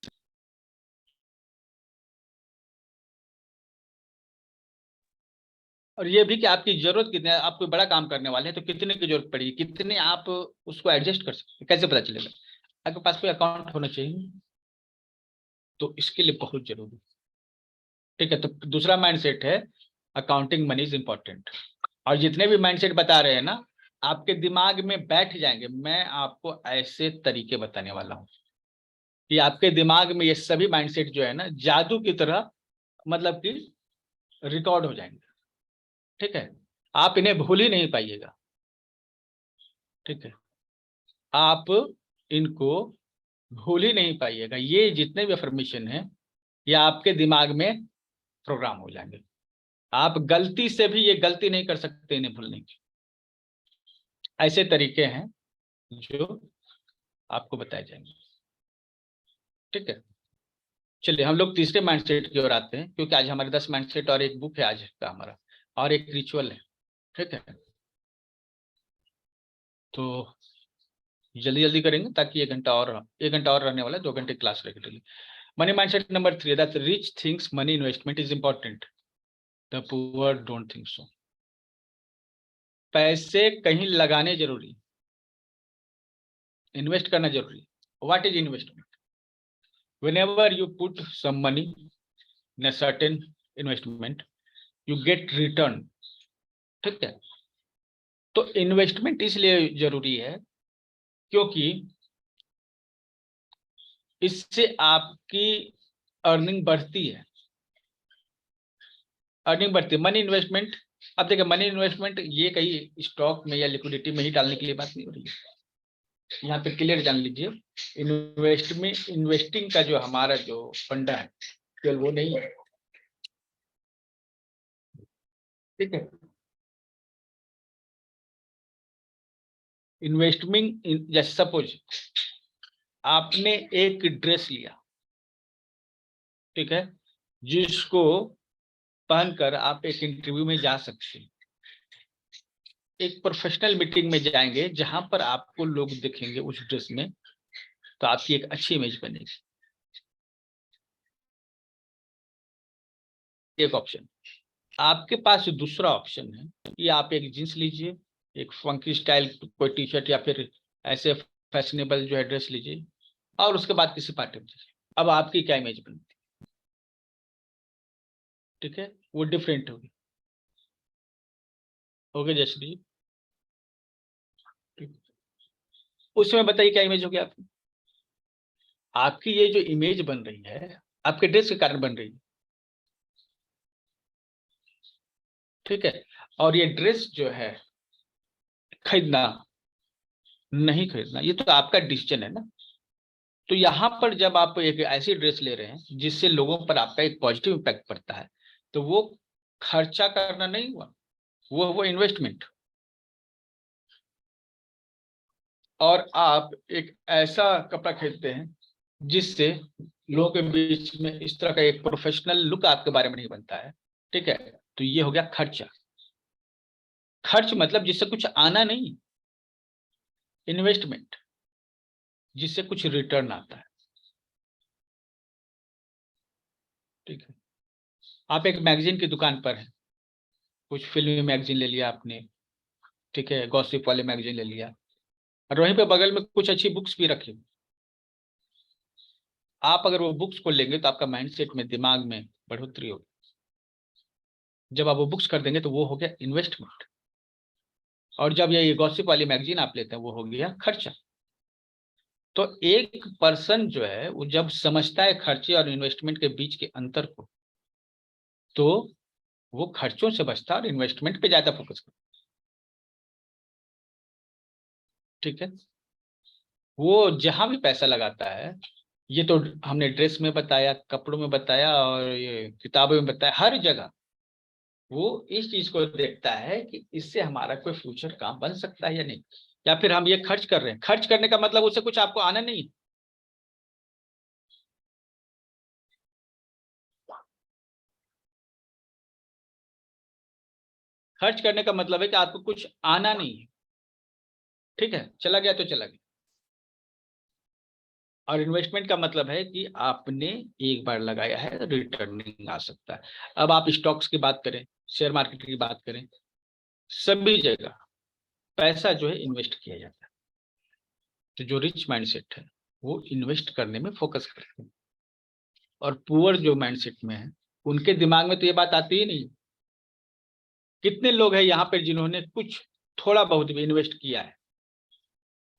और ये भी कि आपकी जरूरत कितनी है, आप कोई बड़ा काम करने वाले हैं तो कितने की जरूरत पड़ेगी, कितने आप उसको एडजस्ट कर सकते हैं, कैसे पता चलेगा? आपके पास कोई अकाउंट होना चाहिए, तो इसके लिए बहुत जरूरी है, ठीक है। तो दूसरा माइंडसेट है अकाउंटिंग मनी इज इंपॉर्टेंट। और जितने भी माइंडसेट बता रहे हैं ना, आपके दिमाग में बैठ जाएंगे। मैं आपको ऐसे तरीके बताने वाला हूँ, कि आपके दिमाग में ये सभी माइंडसेट जो है ना जादू की तरह मतलब कि रिकॉर्ड हो जाएंगे। ठीक है, आप इन्हें भूल ही नहीं पाइएगा। ठीक है, आप इनको भूल ही नहीं पाइएगा। ये जितने भी अफर्मेशन है ये आपके दिमाग में प्रोग्राम हो जाएंगे। आप गलती से भी ये गलती नहीं कर सकते इन्हें भूलने की। ऐसे तरीके हैं जो आपको बताए जाएंगे। ठीक है, चलिए हम लोग तीसरे माइंडसेट की ओर आते हैं, क्योंकि आज हमारे 10 माइंडसेट और एक बुक है आज का हमारा, और एक रिचुअल है। ठीक है, तो जल्दी जल्दी करेंगे ताकि 1 घंटा और रहने वाला है, 2 घंटे क्लास रहेगी। Money mindset number 3, that rich thinks money investment is important, the poor don't think so. पैसे कहीं लगाने जरूरी, इन्वेस्ट करना जरूरी। What is investment? whenever you put some money in a certain investment you get return। ठीक है, तो investment इसलिए जरूरी है क्योंकि इससे आपकी अर्निंग बढ़ती है। मनी इन्वेस्टमेंट, अब देखिए मनी इन्वेस्टमेंट ये कहीं स्टॉक में या लिक्विडिटी में ही डालने के लिए बात नहीं हो रही है। यहाँ पे क्लियर जान लीजिए, इन्वेस्टिंग का जो हमारा जो फंडा है केवल वो नहीं है। ठीक है, इन्वेस्टमेंट जैसे सपोज आपने एक ड्रेस लिया, ठीक है, जिसको पहनकर आप एक इंटरव्यू में जा सकते हैं, एक प्रोफेशनल मीटिंग में जाएंगे जहां पर आपको लोग देखेंगे उस ड्रेस में, तो आपकी एक अच्छी इमेज बनेगी। एक ऑप्शन। आपके पास दूसरा ऑप्शन है कि आप एक जींस लीजिए, एक फंकी स्टाइल कोई टी शर्ट या फिर ऐसे फैशनेबल जो है ड्रेस लीजिए, और उसके बाद किसी पार्टी में जाइए। अब आपकी क्या इमेज बनती है? ठीक है, वो डिफरेंट होगी। ओके जैसे जी, उसमें बताइए क्या इमेज होगी आपकी? आपकी ये जो इमेज बन रही है आपके ड्रेस के कारण बन रही है। ठीक है, और ये ड्रेस जो है खरीदना नहीं खरीदना ये तो आपका डिसीजन है ना। तो यहाँ पर जब आप एक ऐसी ड्रेस ले रहे हैं जिससे लोगों पर आपका एक पॉजिटिव इम्पैक्ट पड़ता है, तो वो खर्चा करना नहीं हुआ, वो इन्वेस्टमेंट। और आप एक ऐसा कपड़ा खरीदते हैं जिससे लोगों के बीच में इस तरह का एक प्रोफेशनल लुक आपके बारे में नहीं बनता है। ठीक है, तो ये हो गया खर्चा। खर्च मतलब जिससे कुछ आना नहीं, इन्वेस्टमेंट जिससे कुछ रिटर्न आता है। ठीक है, आप एक मैगजीन की दुकान पर हैं, कुछ फिल्मी मैगजीन ले लिया आपने, ठीक है, गॉसिप वाले मैगजीन ले लिया, और वहीं पे बगल में कुछ अच्छी बुक्स भी रखी। आप अगर वो बुक्स को लेंगे तो आपका माइंडसेट में, दिमाग में बढ़ोतरी होगी। जब आप वो बुक्स कर देंगे तो वो हो गया इन्वेस्टमेंट। और जब ये गॉसिप वाली मैगजीन आप लेते हैं वो हो गया खर्चा। तो एक पर्सन जो है वो जब समझता है खर्चे और इन्वेस्टमेंट के बीच के अंतर को, तो वो खर्चों से बचता है और इन्वेस्टमेंट पे ज्यादा फोकस करता है। ठीक है, वो जहां भी पैसा लगाता है, ये तो हमने ड्रेस में बताया, कपड़ों में बताया, और ये किताबों में बताया, हर जगह वो इस चीज को देखता है कि इससे हमारा कोई फ्यूचर काम बन सकता है या नहीं, या फिर हम ये खर्च कर रहे हैं। खर्च करने का मतलब उससे कुछ आपको आना नहीं। खर्च करने का मतलब है कि आपको कुछ आना नहीं है। ठीक है, चला गया तो चला गया। और इन्वेस्टमेंट का मतलब है कि आपने एक बार लगाया है, रिटर्निंग आ सकता है। अब आप स्टॉक्स की बात करें, शेयर मार्केट की बात करें, सभी जगह पैसा जो है इन्वेस्ट किया जाता है। तो जो रिच माइंडसेट है वो इन्वेस्ट करने में फोकस करते हैं, और पुअर जो माइंडसेट में है उनके दिमाग में तो ये बात आती ही नहीं। कितने लोग हैं यहाँ पे जिन्होंने कुछ थोड़ा बहुत भी इन्वेस्ट किया है,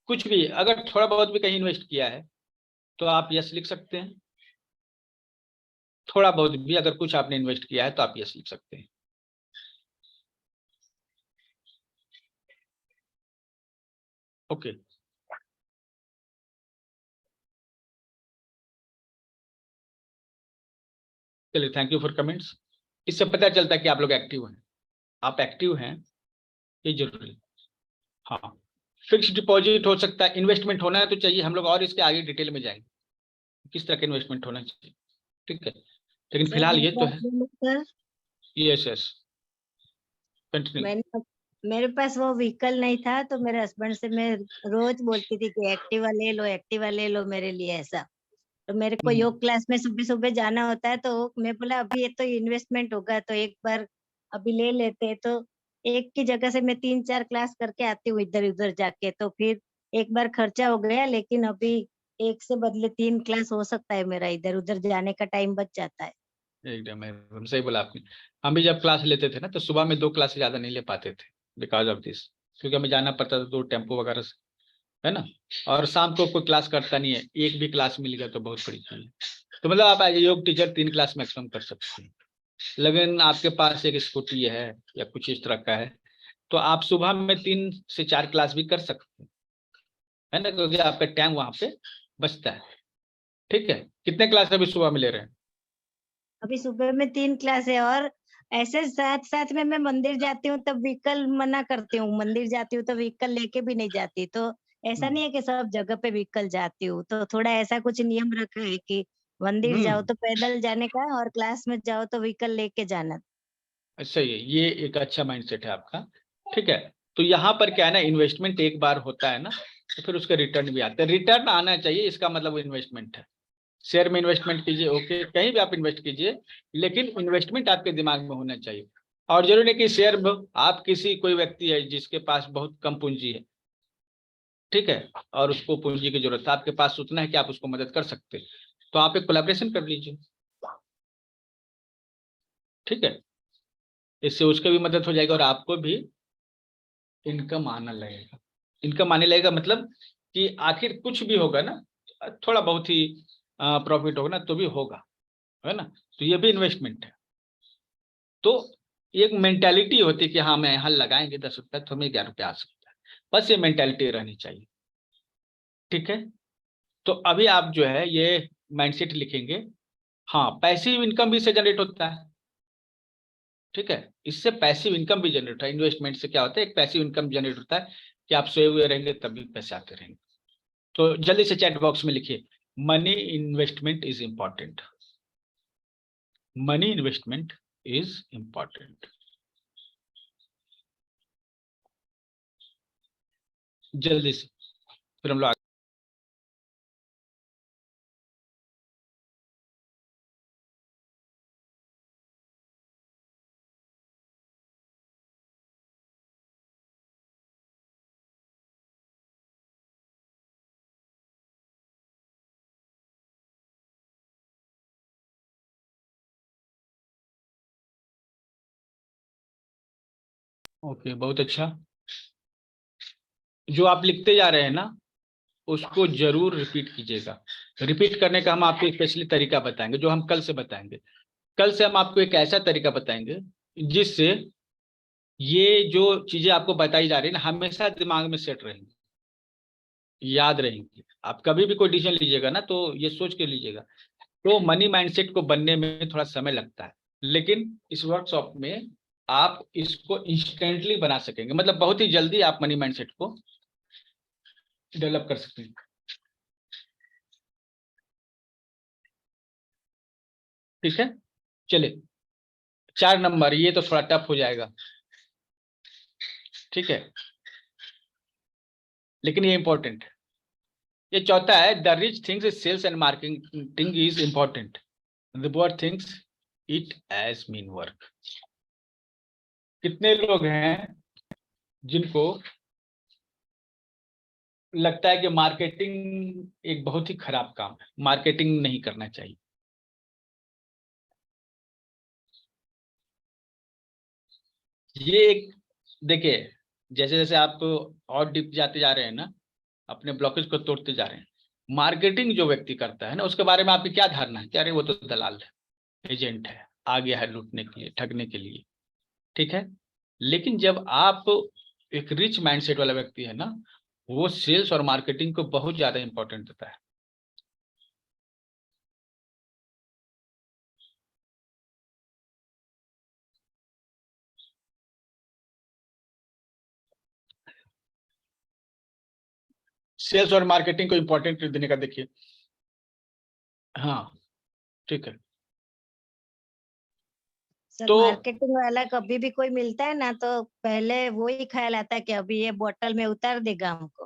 कुछ भी, अगर थोड़ा बहुत भी कहीं इन्वेस्ट किया है तो आप यस लिख सकते हैं। थोड़ा बहुत भी अगर कुछ आपने इन्वेस्ट किया है तो आप यस लिख सकते हैं। ओके, चलिए, थैंक यू फॉर कमेंट्स। इससे पता चलता है कि आप लोग एक्टिव हैं। आप एक्टिव हैं, ये जरूरी। हाँ, फिक्स डिपॉजिट हो सकता है, इन्वेस्टमेंट होना है तो चाहिए। हम लोग और इसके आगे डिटेल में जाएंगे किस तरह का इन्वेस्टमेंट होना चाहिए, ठीक है। लेकिन सर फिलहाल ये तो मेरे है। पास सर यस यस, कंटिन्यू। मैंने मेरे पास वो व्हीकल नहीं था, तो मेरे हस्बैंड से मैं रोज बोलती थी कि एक्टिवा ले लो मेरे लिए ऐसा। तो मेरे को योग क्लास में सुबह सुबह जाना होता है, तो मैं बोला अभी ये तो इन्वेस्टमेंट होगा तो एक बार अभी ले लेते हैं। तो एक की जगह से मैं 3-4 क्लास करके आती हूँ इधर उधर जाके, तो फिर एक बार खर्चा हो गया, लेकिन अभी एक से बदले 3 क्लास हो सकता है, मेरा इधर उधर जाने का टाइम बच जाता है। एकदम सही बोला आपने। हम भी जब क्लास लेते थे ना तो सुबह में 2 क्लास से ज्यादा नहीं ले पाते थे, बिकॉज ऑफ दिस, क्योंकि हमें जाना पड़ता था 2 टेम्पो वगैरह से, है ना। और शाम को कोई क्लास करता नहीं है, एक भी क्लास मिल गया तो बहुत बड़ी चीज है। तो मतलब आप एज ए योग टीचर 3 क्लास मैक्सिमम कर सकते हैं। लेकिन आपके पास एक स्कूटी है या कुछ इस तरह का है, तो आप सुबह में 3 से 4 क्लास भी कर सकते हैं, है ना, क्योंकि आपका टाइम वहां पे बचता है। ठीक है, कितने क्लास अभी सुबह में ले रहे हैं? अभी सुबह में 3 क्लास है, और ऐसे साथ साथ में मैं मंदिर जाती हूँ तब व्हीकल मना करती हूँ, मंदिर जाती हूँ तो व्हीकल लेके भी नहीं जाती। तो ऐसा नहीं है कि सब जगह पे व्हीकल जाती हूँ, तो थोड़ा ऐसा कुछ नियम रखा है कि मंदिर जाओ हम्म, तो पैदल जाने का, और क्लास में जाओ तो व्हीकल लेके जाना। सही है, ये एक अच्छा माइंडसेट है आपका। ठीक है, तो यहाँ पर क्या है ना, इन्वेस्टमेंट एक बार होता है ना तो फिर उसका रिटर्न भी आता है। रिटर्न आना चाहिए, इसका मतलब इन्वेस्टमेंट है। शेयर में इन्वेस्टमेंट कीजिए, ओके, कहीं भी आप इन्वेस्ट कीजिए, लेकिन इन्वेस्टमेंट आपके दिमाग में होना चाहिए। और जरूरी नहीं कि शेयर आप किसी कोई व्यक्ति है जिसके पास बहुत कम पूंजी है, ठीक है, और उसको पूंजी की जरूरत है, आपके पास उतना है कि आप उसको मदद कर सकते हैं, तो आप एक कोलैबोरेशन कर लीजिए, ठीक है। इससे उसके भी मदद हो जाएगी और आपको भी इनकम आना लगेगा। इनकम आने लगेगा मतलब कि आखिर कुछ भी होगा ना, थोड़ा बहुत ही प्रॉफिट होगा ना तो भी होगा, है ना। तो ये भी इन्वेस्टमेंट है। तो एक मेंटालिटी होती है कि हाँ मैं यहाँ लगाएंगे 10 रुपया तो हमें 11 रुपया आ सकता है, बस ये मेंटालिटी रहनी चाहिए, ठीक है। तो अभी आप जो है ये माइंडसेट लिखेंगे। हाँ, पैसिव इनकम भी इससे जनरेट होता है, ठीक है। इससे पैसिव इनकम भी जनरेट होता है। इन्वेस्टमेंट से क्या होता है, एक पैसिव इनकम जनरेट होता है कि आप सोए हुए रहेंगे तब भी पैसे आते रहेंगे। तो जल्दी से चैट बॉक्स में लिखिए, money investment is important. Money investment is important. जल्दी से, फिर हम लोग ओके, बहुत अच्छा। जो आप लिखते जा रहे हैं ना उसको जरूर रिपीट कीजिएगा। रिपीट करने का हम आपको स्पेशली तरीका बताएंगे, जो हम कल से बताएंगे। कल से हम आपको एक ऐसा तरीका बताएंगे जिससे ये जो चीजें आपको बताई जा रही है ना हमेशा दिमाग में सेट रहेंगी, याद रहेंगी। आप कभी भी कोई डिसीजन लीजिएगा ना तो ये सोच के लीजिएगा। तो मनी माइंडसेट को बनने में थोड़ा समय लगता है, लेकिन इस वर्कशॉप में आप इसको इंस्टेंटली बना सकेंगे, मतलब बहुत ही जल्दी आप मनी माइंडसेट को डेवलप कर सकते हैं, ठीक है। चलिए, 4 नंबर, ये तो थोड़ा टफ हो जाएगा, ठीक है, लेकिन ये इंपॉर्टेंट है। ये चौथा है, the rich thinks sales and marketing is important, the poor thinks it as mean work. कितने लोग हैं जिनको लगता है कि मार्केटिंग एक बहुत ही खराब काम है, मार्केटिंग नहीं करना चाहिए? ये एक, देखिए, जैसे जैसे आप और डीप जाते जा रहे हैं ना, अपने ब्लॉकेज को तोड़ते जा रहे हैं, मार्केटिंग जो व्यक्ति करता है ना, उसके बारे में आपकी क्या धारणा है कि अरे वो तो दलाल है, एजेंट है, आ गया है लूटने के लिए, ठगने के लिए, ठीक है। लेकिन जब आप एक रिच माइंडसेट वाला व्यक्ति है ना, वो सेल्स और मार्केटिंग को बहुत ज्यादा इंपॉर्टेंट देता है। सेल्स और मार्केटिंग को इंपॉर्टेंट देने का देखिए, हाँ ठीक है। सर तो मार्केटिंग वाला कभी भी कोई मिलता है ना, तो पहले वो ही ख्याल आता है कि अभी ये बोतल में उतार देगा हमको।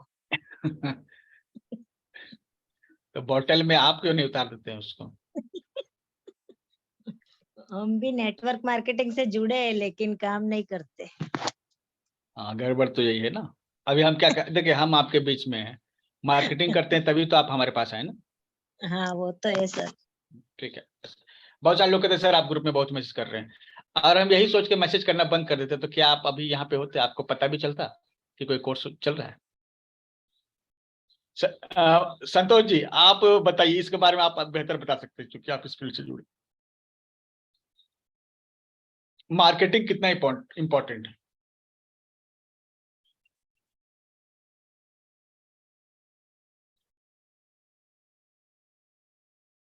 तो बोतल में आप क्यों नहीं उतार देते हैं उसको? हम भी नेटवर्क मार्केटिंग से जुड़े हैं लेकिन काम नहीं करते। हाँ, गड़बड़ तो यही है ना। अभी हम क्या देखिए, हम आपके बीच में हैं, मार्केटिंग करते हैं तभी तो आप हमारे पास आए ना। हाँ वो तो है सर। ठीक है। बहुत सारे लोग कहते हैं सर आप ग्रुप में बहुत मैसेज कर रहे हैं, और हम यही सोच के मैसेज करना बंद कर देते तो क्या आप अभी यहाँ पे होते, आपको पता भी चलता कि कोई कोर्स चल रहा है? संतोष जी आप बताइए, इसके बारे में आप बेहतर बता सकते हैं क्योंकि आप इस फील्ड से जुड़े। मार्केटिंग कितना इंपॉर्टेंट है?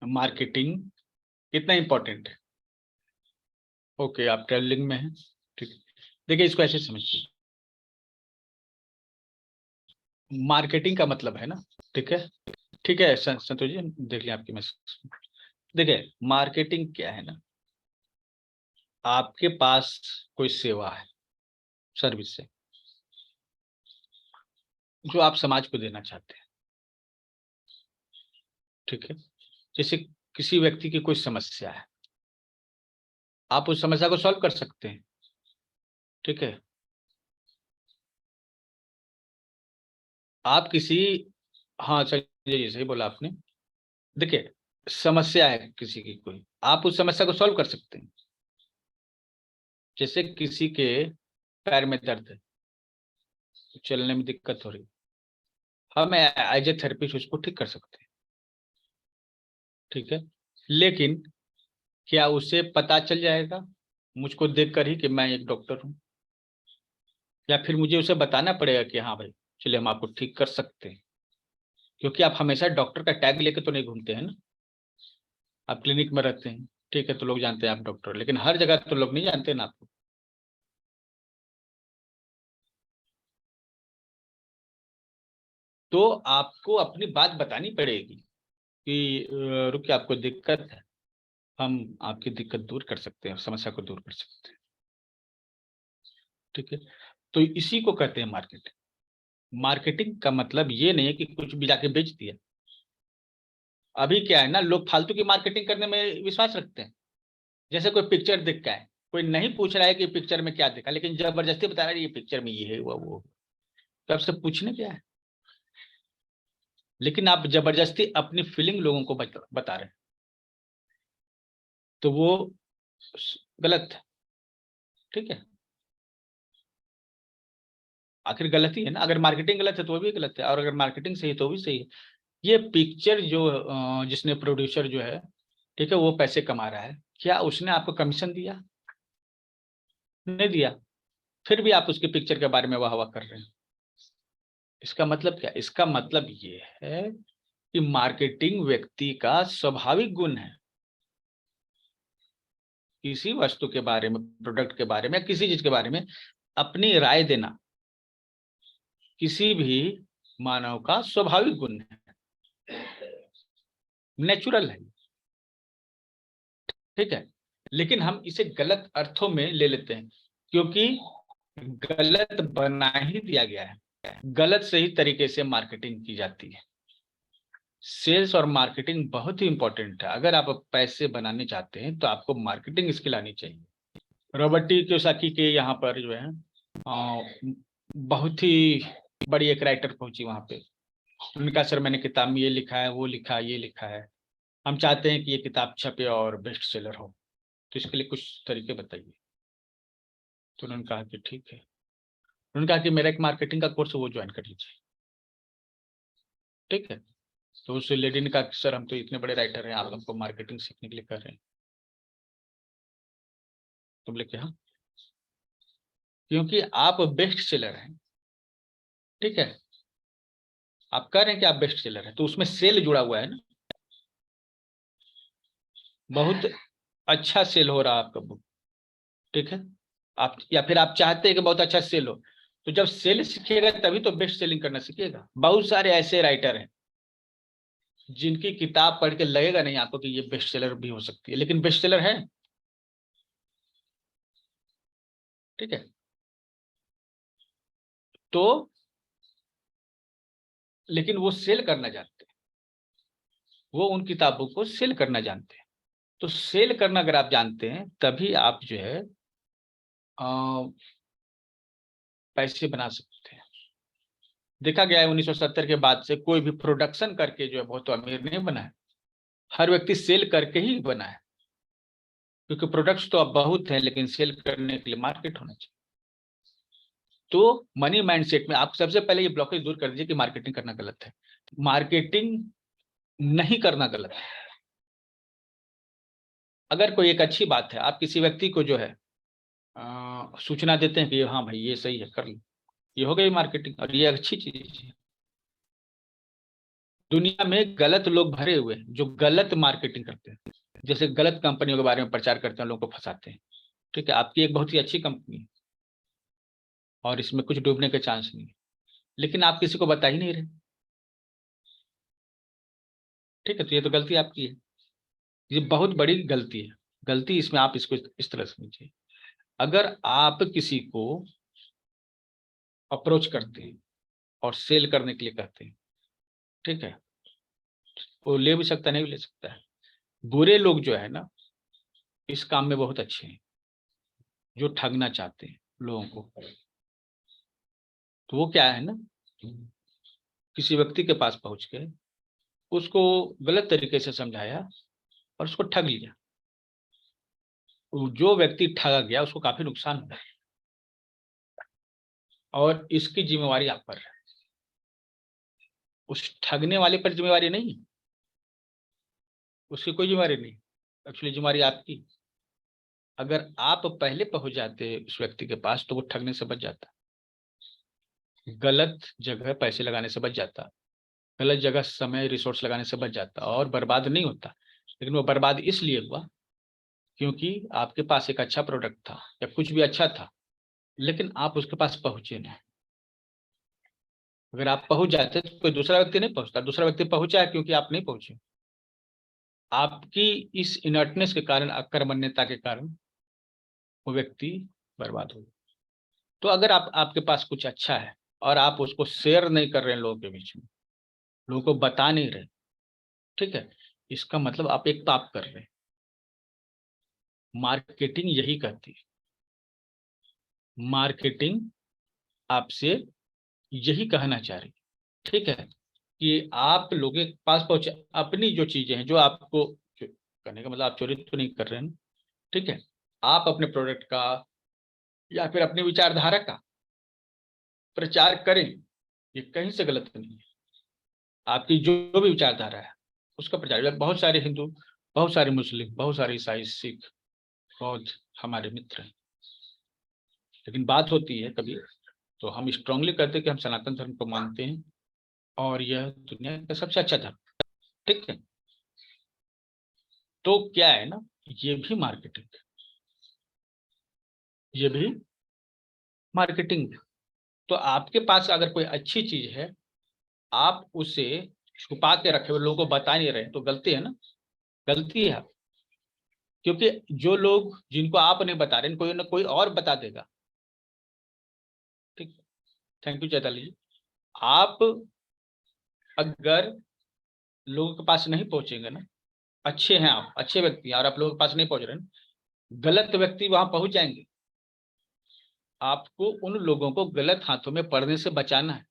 मार्केटिंग कितना इंपॉर्टेंट है? ओके, आप ट्रेवलिंग में हैं, ठीक है। देखिए इसको ऐसे समझिए, मार्केटिंग का मतलब है ना, ठीक है, ठीक है संतोष जी देख लिया आपकी मैसेज। देखिए मार्केटिंग क्या है ना, आपके पास कोई सेवा है, सर्विस है, जो आप समाज को देना चाहते हैं, ठीक है। जैसे किसी व्यक्ति की कोई समस्या है, आप उस समस्या को सॉल्व कर सकते हैं, ठीक है। आप किसी, हाँ संजय जी सही बोला आपने। देखिए समस्या है किसी की कोई, आप उस समस्या को सॉल्व कर सकते हैं। जैसे किसी के पैर में दर्द है, चलने में दिक्कत हो रही, हम एज ए थेरेपिस्ट उसको ठीक कर सकते हैं, ठीक है। लेकिन क्या उसे पता चल जाएगा मुझको देखकर ही कि मैं एक डॉक्टर हूं, या फिर मुझे उसे बताना पड़ेगा कि हाँ भाई चलिए हम आपको ठीक कर सकते हैं? क्योंकि आप हमेशा डॉक्टर का टैग लेके तो नहीं घूमते हैं ना, आप क्लिनिक में रहते हैं, ठीक है, तो लोग जानते हैं आप डॉक्टर, लेकिन हर जगह तो लोग नहीं जानते ना आपको। तो आपको अपनी बात बतानी पड़ेगी कि रुकिए आपको दिक्कत है, हम आपकी दिक्कत दूर कर सकते हैं, समस्या को दूर कर सकते हैं, ठीक है। तो इसी को कहते हैं मार्केटिंग। मार्केटिंग का मतलब ये नहीं है कि कुछ भी जाके बेच दिया। अभी क्या है ना, लोग फालतू की मार्केटिंग करने में विश्वास रखते हैं। जैसे कोई पिक्चर दिख का है, कोई नहीं पूछ रहा है कि पिक्चर में क्या दिखा, लेकिन जबरदस्ती बता रहा है ये पिक्चर में ये है वो। तो आपसे पूछने क्या है? लेकिन आप जबरदस्ती अपनी फीलिंग लोगों को बता रहे हैं, तो वो गलत है, ठीक है। आखिर गलत ही है ना, अगर मार्केटिंग गलत है तो वो भी गलत है, और अगर मार्केटिंग सही है तो भी सही है। ये पिक्चर जो जिसने प्रोड्यूसर जो है, ठीक है, वो पैसे कमा रहा है, क्या उसने आपको कमीशन दिया? नहीं दिया, फिर भी आप उसकी पिक्चर के बारे में वाह वाह कर रहे हैं। इसका मतलब क्या? इसका मतलब ये है कि मार्केटिंग व्यक्ति का स्वाभाविक गुण है। किसी वस्तु के बारे में, प्रोडक्ट के बारे में, किसी चीज के बारे में अपनी राय देना किसी भी मानव का स्वाभाविक गुण है, नेचुरल है, ठीक है। लेकिन हम इसे गलत अर्थों में ले लेते हैं, क्योंकि गलत बना ही दिया गया है। गलत सही तरीके से मार्केटिंग की जाती है। सेल्स और मार्केटिंग बहुत ही इंपॉर्टेंट है। अगर आप पैसे बनाने चाहते हैं तो आपको मार्केटिंग स्किल आनी चाहिए। रॉबर्ट टी कियोसाकी के यहाँ पर जो है बहुत ही बड़ी एक राइटर पहुंची वहां पे, उनका सर मैंने किताब में ये लिखा है, वो लिखा, ये लिखा है, हम चाहते हैं कि ये किताब छपे और बेस्ट सेलर हो, तो इसके लिए कुछ तरीके बताइए। तो उन्होंने कहा कि ठीक है, उन्होंने कहा कि मेरा एक मार्केटिंग का कोर्स वो ज्वाइन कर लीजिए, ठीक है। तो उस लेडी ने कहा सर हम तो इतने बड़े राइटर हैं, आप हमको मार्केटिंग सीखने के लिए कर रहे हैं। तो बोले कि हाँ, क्योंकि आप बेस्ट सेलर हैं, ठीक है, आप कह रहे हैं कि आप बेस्ट सेलर हैं, तो उसमें सेल जुड़ा हुआ है ना, बहुत अच्छा सेल हो रहा है आपका बुक, ठीक है। आप या फिर आप चाहते हैं कि बहुत अच्छा सेल हो, तो जब सेल सीखिएगा तभी तो बेस्ट सेलिंग करना सीखिएगा। बहुत सारे ऐसे राइटर हैं जिनकी किताब पढ़ के लगेगा नहीं आपको कि ये बेस्ट सेलर भी हो सकती है, लेकिन बेस्ट सेलर है, ठीक है। तो लेकिन वो सेल करना जानते हैं, वो उन किताबों को सेल करना जानते हैं। तो सेल करना अगर आप जानते हैं तभी आप जो है पैसे बना सकते हैं। देखा गया है 1970 के बाद से कोई भी प्रोडक्शन करके जो है बहुत अमीर नहीं बना है, हर व्यक्ति सेल करके ही बना है, क्योंकि प्रोडक्ट्स तो अब बहुत हैं लेकिन सेल करने के लिए मार्केट होना चाहिए। तो मनी माइंडसेट में आप सबसे पहले ये ब्लॉकेज दूर कर दीजिए कि मार्केटिंग करना गलत है। मार्केटिंग नहीं करना गलत है। अगर कोई एक अच्छी बात है, आप किसी व्यक्ति को जो है सूचना देते हैं कि हाँ भाई ये सही है, कर लो, ये हो गई मार्केटिंग, और ये अच्छी चीज है। दुनिया में गलत लोग भरे हुए हैं जो गलत मार्केटिंग करते हैं, जैसे गलत कंपनियों के बारे में प्रचार करते हैं, लोगों को फंसाते हैं, ठीक है। आपकी एक बहुत ही अच्छी कंपनी है और इसमें कुछ डूबने के चांस नहीं है, लेकिन आप किसी को बता ही नहीं रहे, ठीक है। तो ये तो गलती आपकी है, ये बहुत बड़ी गलती है। गलती इसमें आप इसको इस तरह समझिए, अगर आप किसी को अप्रोच करते हैं और सेल करने के लिए कहते हैं, ठीक है, वो ले भी सकता नहीं भी ले सकता है। बुरे लोग जो है ना इस काम में बहुत अच्छे हैं, जो ठगना चाहते हैं लोगों को। तो वो क्या है ना, किसी व्यक्ति के पास पहुंच के उसको गलत तरीके से समझाया और उसको ठग लिया। जो व्यक्ति ठगा गया उसको काफी नुकसान हुआ, और इसकी जिम्मेवारी आप पर है, उस ठगने वाले पर जिम्मेवारी नहीं है, उसकी कोई जिम्मेवारी नहीं, एक्चुअली जिम्मेवारी आपकी। अगर आप पहले पहुंच जाते उस व्यक्ति के पास तो वो ठगने से बच जाता, गलत जगह पैसे लगाने से बच जाता, गलत जगह समय रिसोर्स लगाने से बच जाता, और बर्बाद नहीं होता। लेकिन वो बर्बाद इसलिए हुआ क्योंकि आपके पास एक अच्छा प्रोडक्ट था या कुछ भी अच्छा था, लेकिन आप उसके पास पहुंचे नहीं। अगर आप पहुंच जाते तो कोई दूसरा व्यक्ति नहीं पहुंचता, दूसरा व्यक्ति पहुंचा है क्योंकि आप नहीं पहुंचे। आपकी इस इनर्टनेस के कारण, अकर्मण्यता के कारण वो व्यक्ति बर्बाद हो। तो अगर आपके पास कुछ अच्छा है और आप उसको शेयर नहीं कर रहे हैं लोगों के बीच में, लोगों को बता नहीं रहे, ठीक है, इसका मतलब आप एक पाप कर रहे हैं। मार्केटिंग यही करती है, मार्केटिंग आपसे यही कहना चाह रही है, ठीक है, कि आप लोगों के पास पहुंचे, अपनी जो चीजें हैं जो आपको करने का मतलब आप चोरी तो नहीं कर रहे हैं, ठीक है, आप अपने प्रोडक्ट का या फिर अपनी विचारधारा का प्रचार करें, ये कहीं से गलत नहीं है। आपकी जो भी विचारधारा है उसका प्रचार, बहुत सारे हिंदू, बहुत सारे मुस्लिम, बहुत सारे ईसाई, सिख, बौद्ध हमारे मित्र हैं, लेकिन बात होती है कभी तो हम स्ट्रांगली कहते हैं कि हम सनातन धर्म को मानते हैं और यह दुनिया का सबसे अच्छा धर्म, ठीक है। तो क्या है ना, ये भी मार्केटिंग, ये भी मार्केटिंग। तो आपके पास अगर कोई अच्छी चीज है, आप उसे छुपा के रखे हुए, लोगों को बता नहीं रहे, तो गलती है ना, गलती है। क्योंकि जो लोग जिनको आप नहीं बता रहे, कोई ना कोई और बता देगा, ठीक। थैंक यू चैताली जी। आप अगर लोगों के पास नहीं पहुंचेंगे ना, अच्छे हैं आप, अच्छे व्यक्ति हैं और आप लोगों के पास नहीं पहुंच रहे हैं, गलत व्यक्ति वहां पहुंच जाएंगे। आपको उन लोगों को गलत हाथों में पड़ने से बचाना है,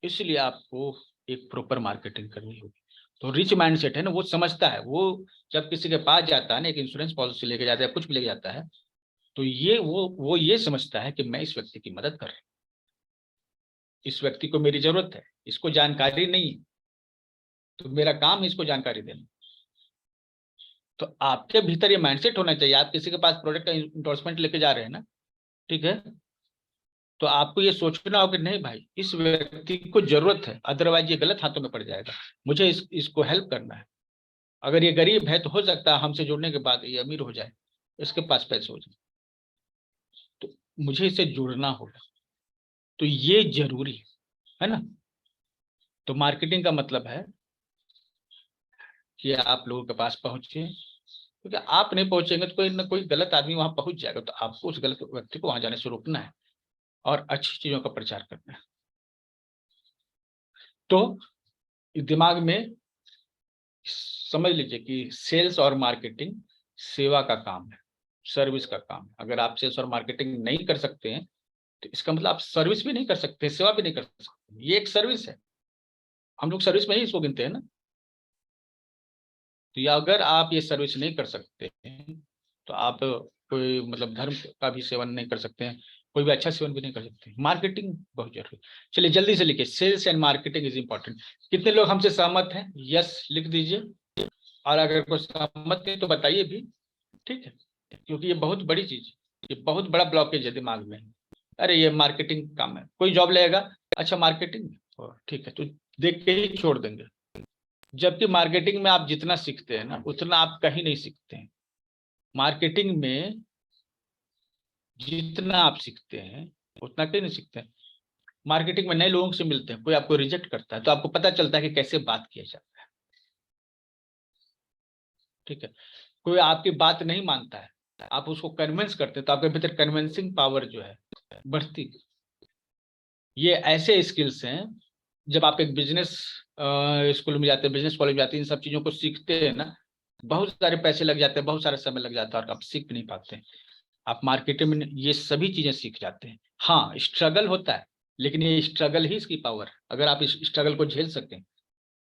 इसलिए आपको एक प्रॉपर मार्केटिंग करनी होगी। तो रिच माइंडसेट है ना, वो समझता है, वो जब किसी के पास जाता है ना, एक इंश्योरेंस पॉलिसी लेके जाता है, कुछ भी लेके जाता है, तो ये वो ये समझता है कि मैं इस व्यक्ति की मदद कर रहा हूं, इस व्यक्ति को मेरी जरूरत है, इसको जानकारी नहीं है, तो मेरा काम है इसको जानकारी देना। तो आपके भीतर ये माइंडसेट होना चाहिए। आप किसी के पास प्रोडक्ट का इंडोर्समेंट लेके जा रहे हैं ना, ठीक है, तो आपको ये सोचना होगा कि नहीं भाई इस व्यक्ति को जरूरत है, अदरवाइज ये गलत हाथों में पड़ जाएगा, मुझे इसको हेल्प करना है। अगर ये गरीब है तो हो सकता है हमसे जुड़ने के बाद ये अमीर हो जाए, इसके पास पैसे हो जाए, तो मुझे इससे जुड़ना होगा। तो ये जरूरी है ना। तो मार्केटिंग का मतलब है कि आप लोगों के पास पहुंचे, क्योंकि आप नहीं पहुंचेंगे तो कोई ना कोई गलत आदमी वहां पहुंच जाएगा। तो आपको उस गलत व्यक्ति को वहां जाने से रोकना है और अच्छी चीजों का प्रचार करना है। तो दिमाग में समझ लीजिए कि सेल्स और मार्केटिंग सेवा का काम है, सर्विस का काम है। अगर आप सेल्स और मार्केटिंग नहीं कर सकते हैं तो इसका मतलब आप सर्विस भी नहीं कर सकते, सेवा भी नहीं कर सकते। ये एक सर्विस है, हम लोग सर्विस में ही इसको गिनते हैं ना। तो या अगर आप ये सर्विस नहीं कर सकते हैं तो आप कोई मतलब धर्म का भी सेवन नहीं कर सकते हैं, कोई भी अच्छा सेवन भी नहीं कर सकते। मार्केटिंग बहुत जरूरी। चलिए जल्दी से लिखिए, sales and marketing is important. कितने लोग हमसे सहमत हैं? यस लिख दीजिए, और अगर कोई सहमत नहीं तो बताइए भी, ठीक है, क्योंकि ये बहुत बड़ी चीज, ये बहुत बड़ा ब्लॉकेज है दिमाग में। अरे ये मार्केटिंग काम है, कोई जॉब लेगा, अच्छा मार्केटिंग, ठीक है, तो देख के ही छोड़ देंगे। जबकि मार्केटिंग में आप जितना सीखते हैं ना उतना आप कहीं नहीं सीखते हैं। मार्केटिंग में जितना आप सीखते हैं उतना कहीं नहीं सीखते हैं। मार्केटिंग में नए लोगों से मिलते हैं, कोई आपको रिजेक्ट करता है तो आपको पता चलता है कि कैसे बात किया जाता है, ठीक है। कोई आपकी बात नहीं मानता है, आप उसको कन्विंस करते हैं तो आपके भीतर कन्विंसिंग पावर जो है बढ़ती है। ये ऐसे स्किल्स हैं, जब आप एक बिजनेस स्कूल में जाते हैं, बिजनेस कॉलेज में जाते हैं, इन सब चीजों को सीखते हैं ना, बहुत सारे पैसे लग जाते हैं, बहुत सारा समय लग जाता है और आप सीख नहीं पाते हैं। आप मार्केटिंग में ये सभी चीजें सीख जाते हैं। हाँ स्ट्रगल होता है, लेकिन ये स्ट्रगल ही इसकी पावर है। अगर आप इस स्ट्रगल को झेल सकें,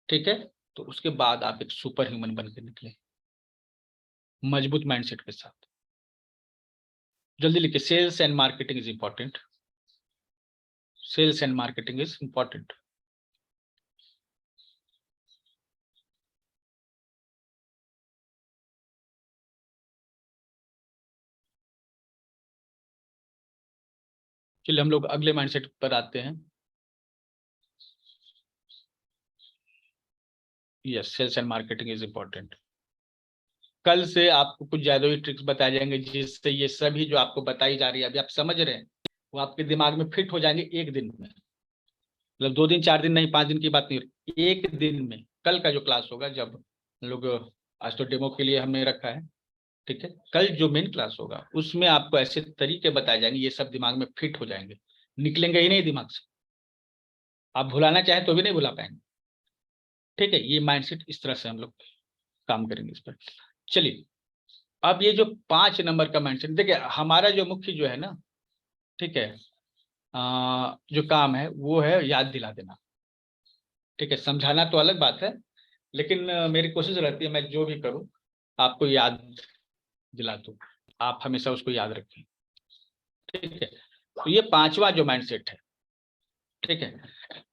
ठीक है, तो उसके बाद आप एक सुपर ह्यूमन बन के निकले मजबूत माइंडसेट के साथ। जल्दी लिखिए, sales and marketing is important. Sales and marketing is important. चलिए हम लोग अगले माइंडसेट पर आते हैं। Yes, sales and marketing is important. कल से आपको कुछ जादुई ट्रिक्स बताए जाएंगे जिससे ये सभी जो आपको बताई जा रही है, अभी आप समझ रहे हैं, वो आपके दिमाग में फिट हो जाएंगे एक दिन में। मतलब 2 दिन 4 दिन नहीं, 5 दिन की बात नहीं हो रही, एक दिन में। कल का जो क्लास होगा, जब लोग, आज तो डेमो के लिए हमने रखा है, ठीक है, कल जो मेन क्लास होगा उसमें आपको ऐसे तरीके बताए जाएंगे, ये सब दिमाग में फिट हो जाएंगे, निकलेंगे ही नहीं दिमाग से। आप भुलाना चाहें तो भी नहीं भुला पाएंगे, ठीक है। ये माइंडसेट इस तरह से हम लोग काम करेंगे इस पर। चलिए अब ये जो 5 नंबर का माइंडसेट, देखिए हमारा जो मुख्य जो है ना, ठीक है, जो काम है वो है याद दिला देना, ठीक है। समझाना तो अलग बात है, लेकिन मेरी कोशिश रहती है मैं जो भी करूं आपको याद दिला दूं, आप हमेशा उसको याद रखें, ठीक है। तो ये 5वां जो माइंडसेट है, ठीक है,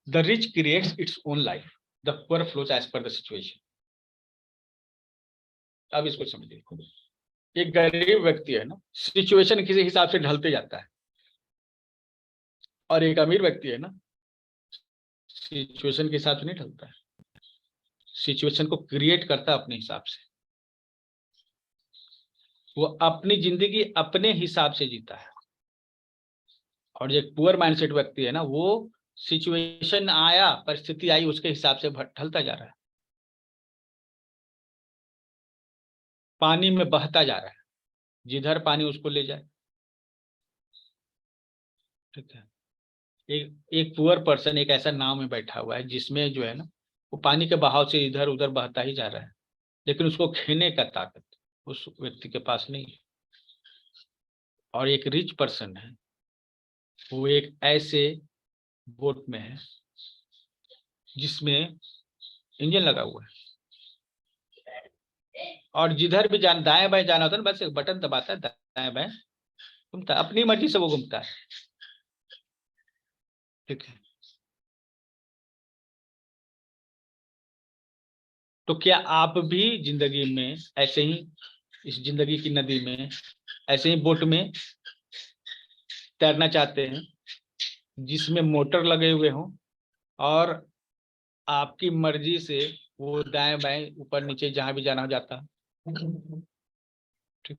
the rich creates its own life, the poor flows as per the situation. अब इसको समझिए, एक गरीब व्यक्ति है ना, सिचुएशन किसी हिसाब से ढलते जाता है, और एक अमीर व्यक्ति है ना, सिचुएशन के हिसाब से नहीं ढलता है, सिचुएशन को क्रिएट करता है अपने हिसाब से। वो अपनी जिंदगी अपने हिसाब से जीता है। और जो पुअर माइंडसेट व्यक्ति है ना, वो सिचुएशन आया, परिस्थिति आई, उसके हिसाब से ढलता जा रहा है, पानी में बहता जा रहा है, जिधर पानी उसको ले जाए, ठीक है। एक पुअर पर्सन एक ऐसा नाव में बैठा हुआ है जिसमें जो है ना, वो पानी के बहाव से इधर उधर बहता ही जा रहा है, लेकिन उसको खेने का ताकत उस व्यक्ति के पास नहीं है। और एक रिच पर्सन है, वो एक ऐसे बोट में है जिसमें इंजन लगा हुआ है, और जिधर भी दाएं बाएं जाना होता है ना, बस एक बटन दबाता है, दाएं बाएं घूमता है, अपनी मर्जी से वो घूमता है, ठीक है। तो क्या आप भी जिंदगी में ऐसे ही, इस जिंदगी की नदी में ऐसे ही बोट में तैरना चाहते हैं, जिसमें मोटर लगे हुए हों और आपकी मर्जी से वो दाएं बाएं ऊपर नीचे जहां भी जाना हो जाता है? ठीक।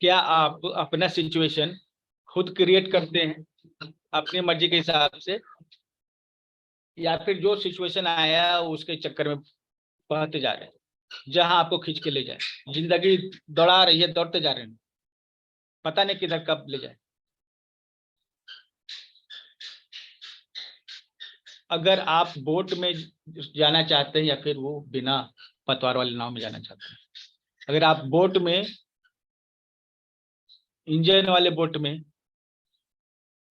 क्या आप अपना सिचुएशन खुद क्रिएट करते हैं अपनी मर्जी के हिसाब से, या फिर जो सिचुएशन आया उसके चक्कर में बहते जा रहे हैं, जहां आपको खींच के ले जाए? जिंदगी दौड़ा रही है, दौड़ते जा रहे हैं, पता नहीं किधर कब ले जाए। अगर आप बोट में जाना चाहते हैं या फिर वो बिना पतवार वाले नाव में जाना चाहते हैं, अगर आप बोट में, इंजन वाले बोट में,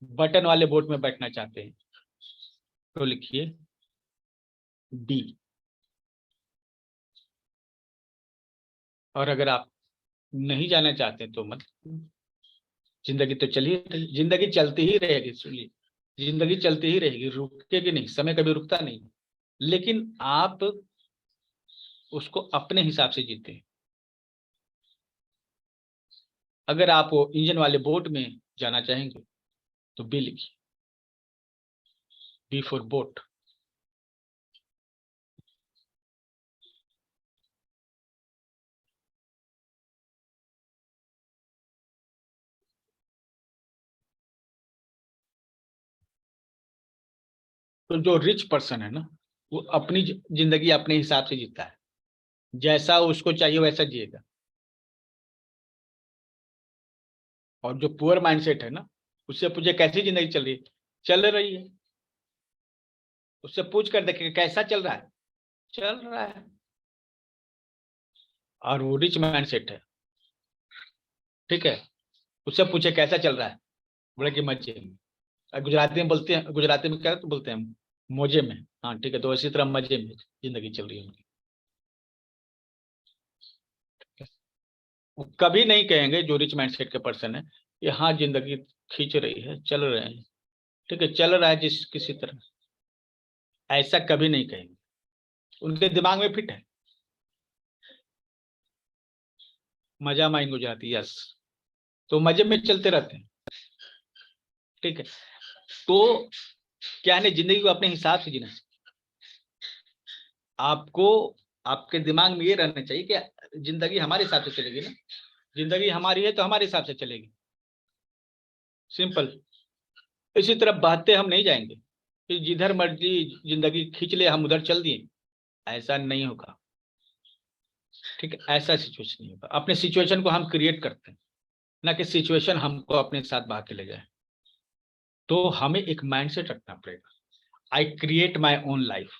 बटन वाले बोट में बैठना चाहते हैं, तो लिखिए बी। और अगर आप नहीं जाना चाहते तो मत। जिंदगी तो जिंदगी चलती ही रहेगी। सुनिए, जिंदगी चलती ही रहेगी, रुकेगी नहीं, समय कभी रुकता नहीं, लेकिन आप उसको अपने हिसाब से जीते हैं। अगर आप वो इंजन वाले बोट में जाना चाहेंगे तो बी लिखिए, बी फॉर बोट। तो जो रिच पर्सन है ना, वो अपनी जिंदगी अपने हिसाब से जीता है, जैसा उसको चाहिए वैसा जिएगा। और जो पुअर माइंडसेट है ना, उससे पूछे कैसी जिंदगी चल रही है, चल रही है। उससे पूछ कर देखेगा कैसा चल रहा है, चल रहा है। और वो रिच माइंडसेट है, ठीक है, उससे पूछे कैसा चल रहा है, बोले कि मजे में। गुजराती में बोलते हैं, गुजराती में क्या तो बोलते हैं, मौजे में। हाँ ठीक है, तो इसी तरह मजे में जिंदगी चल रही है उनकी। वो कभी नहीं कहेंगे, जो रिच माइंडसेट के पर्सन है, कि हाँ जिंदगी खींच रही है, चल रहे हैं, ठीक है, चल रहा है जिस किसी तरह, ऐसा कभी नहीं कहेंगे। उनके दिमाग में फिट है, मजा माइन गुजराती, यस, तो मजे में चलते रहते हैं, ठीक है। तो क्या है, जिंदगी को अपने हिसाब से जीना चाहिए। आपको आपके दिमाग में ये रहना चाहिए कि जिंदगी हमारे हिसाब से चलेगी ना, जिंदगी हमारी है तो हमारे हिसाब से चलेगी, सिंपल। इसी तरह बहते हम नहीं जाएंगे कि जिधर मर्जी जिंदगी खींच ले हम उधर चल दिए, ऐसा नहीं होगा, ठीक है, ऐसा सिचुएशन नहीं होगा। अपने सिचुएशन को हम क्रिएट करते हैं, ना कि सिचुएशन हमको अपने साथ बहा के ले जाए। तो हमें एक माइंडसेट रखना पड़ेगा, I create my own life,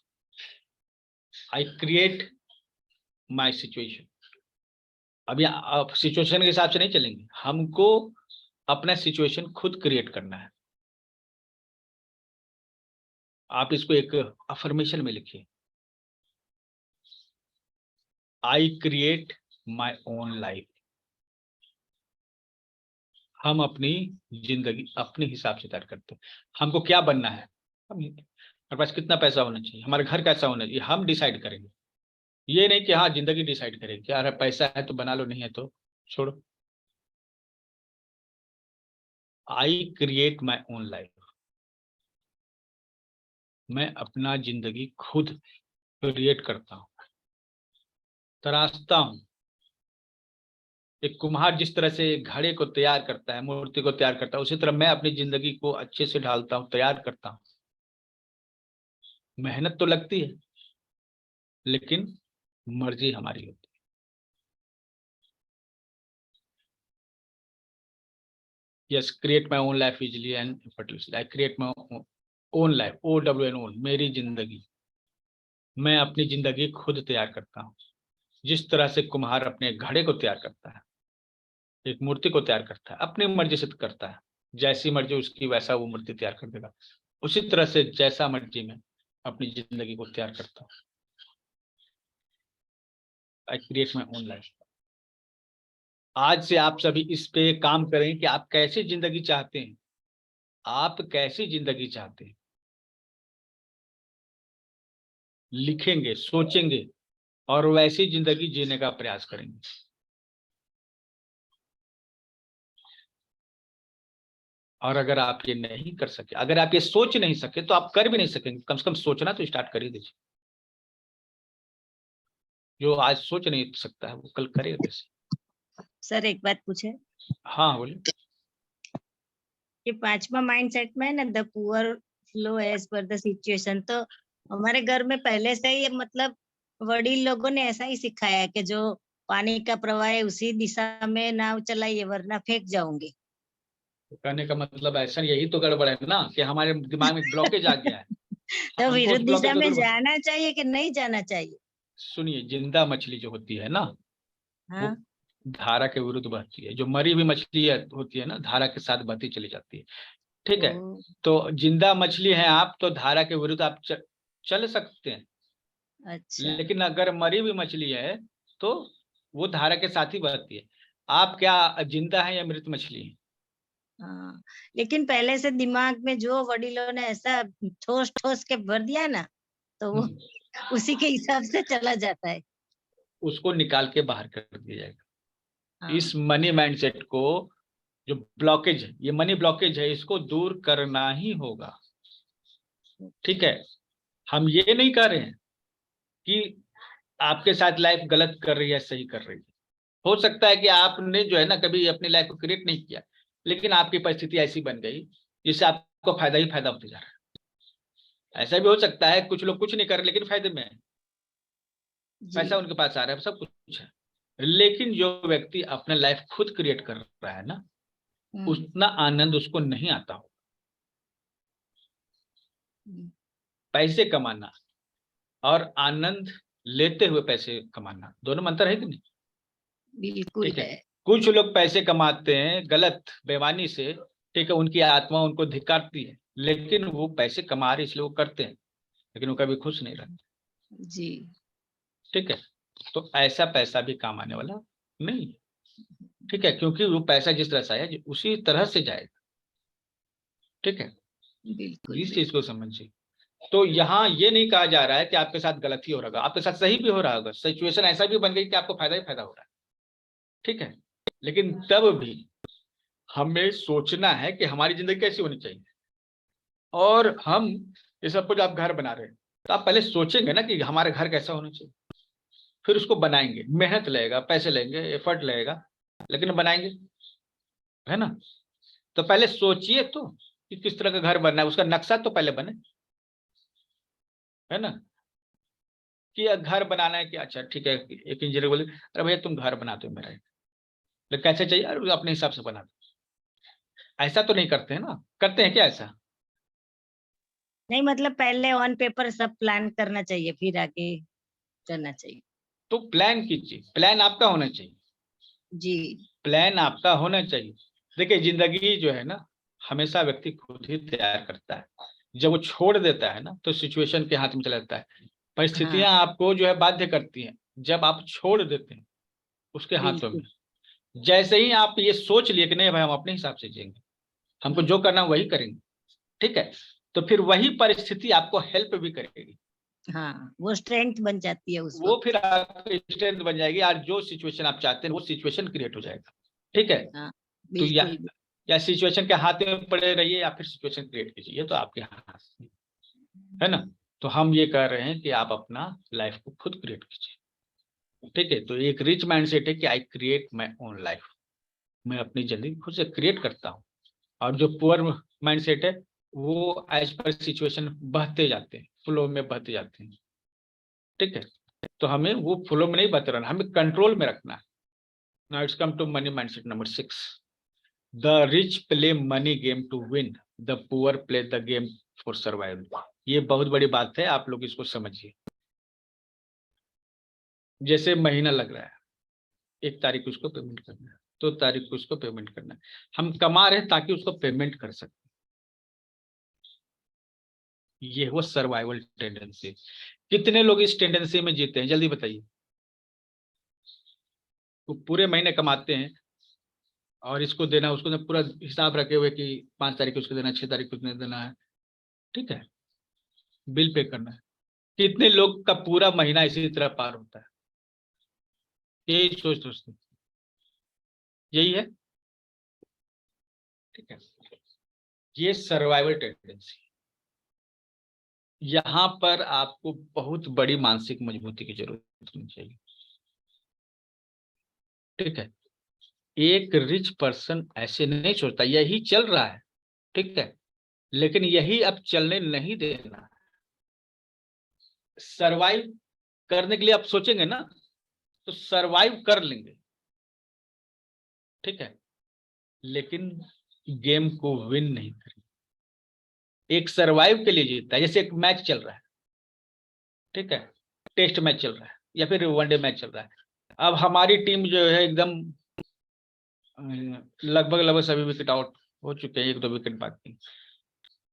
I create my situation. अभी आप सिचुएशन के हिसाब से नहीं चलेंगे, हमको अपना सिचुएशन खुद क्रिएट करना है। आप इसको एक अफर्मेशन में लिखिए, I create my own life. हम अपनी जिंदगी अपने हिसाब से तय करते हैं। हमको क्या बनना है, हमारे पास कितना पैसा होना चाहिए, हमारा घर कैसा होना चाहिए, हम डिसाइड करेंगे। ये नहीं कि हाँ जिंदगी डिसाइड करेगी, क्या अरे पैसा है तो बना लो, नहीं है तो छोड़ो। I create my own life, मैं अपना जिंदगी खुद क्रिएट करता हूँ, तराशता हूँ। एक कुम्हार जिस तरह से घड़े को तैयार करता है, मूर्ति को तैयार करता है, उसी तरह मैं अपनी जिंदगी को अच्छे से ढालता हूँ, तैयार करता हूँ। मेहनत तो लगती है, लेकिन मर्जी हमारी होती है। Yes, create my own life easily and effortlessly. I create my own life, OWN own, मेरी जिंदगी। मैं अपनी जिंदगी खुद तैयार करता हूँ, जिस तरह से कुम्हार अपने घड़े को तैयार करता है, एक मूर्ति को तैयार करता है, अपनी मर्जी से करता है, जैसी मर्जी उसकी वैसा वो मूर्ति तैयार कर देगा। उसी तरह से जैसा मर्जी में अपनी जिंदगी को तैयार करता हूँ। I create my own life. आज से आप सभी इस पे काम करें कि आप कैसी जिंदगी चाहते हैं, आप कैसी जिंदगी चाहते हैं। लिखेंगे, सोचेंगे और वैसी जिंदगी जीने का प्रयास करेंगे। और अगर आप ये नहीं कर सके, अगर आप ये सोच नहीं सके, तो आप कर भी नहीं सकेंगे। कम से कम सोचना तो स्टार्ट कर ही दीजिए। जो आज सोच नहीं सकता है वो कल करेगा कैसे? सर एक बात पूछे हाँ बोलिए। कि 5वां माइंडसेट में है ना, the poor flow as per the situation. तो हमारे घर में पहले से ही मतलब वडील लोगों ने ऐसा ही सिखाया है कि जो पानी का प्रवाह है उसी दिशा में नाव चलाइए वरना फेंक जाओगे। तो कहने का मतलब ऐसा, यही तो गड़बड़ है ना कि हमारे दिमाग में ब्लॉकेज आ गया है। तो हमको उस विरुद्ध ब्लॉकेज दिशा को में दूर जाना चाहिए कि नहीं जाना चाहिए? सुनिए, जिंदा मछली जो होती है ना, वो हाँ। धारा के विरुद्ध बहती है। जो मरी हुई मछली होती है ना, धारा के साथ बहती चली जाती है। ठीक है, ओ, तो जिंदा मछली है आप, तो धारा के विरुद्ध आप चल सकते हैं। अच्छा। लेकिन अगर मरी हुई मछली है तो वो धारा के साथ ही बहती है। आप क्या जिंदा है या मृत मछली है? हाँ, लेकिन पहले से दिमाग में जो वडीलों ने ऐसा ठोस ठोस के भर दिया ना, तो वो उसी के हिसाब से चला जाता है। उसको निकाल के बाहर कर दिया जाएगा। हाँ। इस मनी माइंडसेट को, जो ब्लॉकेज है, ये मनी ब्लॉकेज है, इसको दूर करना ही होगा। ठीक है, हम ये नहीं कह रहे हैं कि आपके साथ लाइफ गलत कर रही है, सही कर रही है। हो सकता है कि आपने जो है ना कभी अपनी लाइफ को क्रिएट नहीं किया, लेकिन आपकी परिस्थिति ऐसी बन गई जिससे आपको फायदा ही फायदा होते जा रहा है। ऐसा भी हो सकता है कुछ लोग कुछ नहीं कर रहे लेकिन फायदे में है, जी। पैसा उनके पास आ रहा है, सब कुछ है। लेकिन जो व्यक्ति अपना लाइफ खुद क्रिएट कर रहा है ना, हम्म, उतना आनंद उसको नहीं आता हो। हम्म, पैसे कमाना और आनंद लेते हुए पैसे कमाना, दोनों में अंतर है कि नहीं? बिल्कुल ठीक है, है। कुछ लोग पैसे कमाते हैं गलत बेईमानी से। ठीक है, उनकी आत्मा उनको धिक्कारती है, लेकिन वो पैसे कमा रहे इसलिए वो करते हैं, लेकिन वो कभी खुश नहीं रहते। जी। ठीक है, तो ऐसा पैसा भी काम आने वाला नहीं है। ठीक है, क्योंकि वो पैसा जिस तरह से आया उसी तरह से जाएगा। ठीक है, बिल्कुल इस चीज बिल्कुल। को समझिए। तो यहाँ ये नहीं कहा जा रहा है कि आपके साथ गलत ही हो रहा होगा, आपके साथ सही भी हो रहा होगा, सिचुएशन ऐसा भी बन गई कि आपको फायदा ही फायदा हो रहा है। ठीक है, लेकिन तब भी हमें सोचना है कि हमारी जिंदगी कैसी होनी चाहिए। और हम, ये सब कुछ आप घर बना रहे हैं, तो आप पहले सोचेंगे ना कि हमारा घर कैसा होना चाहिए, फिर उसको बनाएंगे। मेहनत लगेगा, पैसे लगेंगे, एफर्ट लगेगा, लेकिन बनाएंगे, है ना? तो पहले सोचिए तो कि किस तरह का घर बनना है, उसका नक्शा तो पहले बने, है ना? कि घर बनाना है कि अच्छा ठीक है, एक इंजीनियर बोले अरे भैया तुम घर बना दो मेरा, लेकिन कैसे चाहिए, अरे अपने हिसाब से बना दो। ऐसा तो नहीं करते हैं ना, करते हैं क्या ऐसा? नहीं मतलब पहले ऑन पेपर सब प्लान करना चाहिए फिर आगे करना चाहिए। तो प्लान कीजिए, प्लान आपका होना चाहिए, जी। प्लान आपका होना चाहिए। देखिए, जिंदगी जो है ना, हमेशा व्यक्ति खुद ही तैयार करता है। जब वो छोड़ देता है ना, तो सिचुएशन के हाथ में चला जाता है। हाँ, परिस्थितियां आपको जो है बाध्य करती हैं, जब आप छोड़ देते हैं उसके हाथों बिल्कुल। में। जैसे ही आप ये सोच लिए कि नहीं भाई हम अपने हिसाब से जिएंगे, हमको जो करना है वही करेंगे, ठीक है, तो फिर वही परिस्थिति आपको हेल्प भी करेगी। हाँ, वो स्ट्रेंथ बन जाती है उस वो वक्त। फिर आपकी स्ट्रेंथ बन जाएगी, और जो सिचुएशन आप चाहते हैं वो सिचुएशन क्रिएट हो जाएगा। ठीक है, हाँ, तो बिल्कुल। या सिचुएशन के हाथ में पड़े रहिए या फिर सिचुएशन क्रिएट कीजिए, ये तो आपके हाथ में है ना। तो हम ये कह रहे हैं कि आप अपना लाइफ को खुद क्रिएट कीजिए। ठीक है, तो एक रिच माइंडसेट है कि I create my own life, मैं अपनी जिंदगी खुद से क्रिएट करता हूँ। और जो पुअर माइंडसेट है, वो एज पर सिचुएशन बहते जाते हैं, फ्लो में बहते जाते हैं। ठीक है, तो हमें वो फ्लो में नहीं बहते रहना, हमें कंट्रोल में रखना है। Now it's come to money mindset number 6। The rich play money game to win, the poor play the game for survival. ये बहुत बड़ी बात है, आप लोग इसको समझिए। जैसे महीना लग रहा है, 1 तारीख को उसको पेमेंट करना है, 2 तारीख को उसको पेमेंट करना है। हम कमा रहे हैं ताकि उसको पेमेंट कर सकें। ये वो सर्वाइवल टेंडेंसी। कितने लोग इस टेंडेंसी में जीते हैं, जल्दी बताइए। वो पूरे महीने कमाते हैं और इसको देना उसको देना, पूरा हिसाब रखे हुए कि 5 तारीख को उसको देना, 6 तारीख को उसने देना है। ठीक है, बिल पे करना है, कितने लोग का पूरा महीना इसी तरह पार होता है? यही सोच दोस्तों, यही है। ठीक है, ये सर्वाइवल टेंडेंसी। यहाँ पर आपको बहुत बड़ी मानसिक मजबूती की जरूरत होनी चाहिए। ठीक है, एक रिच पर्सन ऐसे नहीं सोचता, यही चल रहा है, ठीक है, लेकिन यही अब चलने नहीं देना। सरवाइव करने के लिए आप सोचेंगे ना, तो सरवाइव कर लेंगे, ठीक है, लेकिन गेम को विन नहीं करेंगे। एक सरवाइव के लिए जीतता है, जैसे एक मैच चल रहा है, ठीक है, टेस्ट मैच चल रहा है या फिर वनडे मैच चल रहा है। अब हमारी टीम जो है एकदम लगभग सभी विकेट आउट हो चुके हैं, 1-2 विकेट बाकी,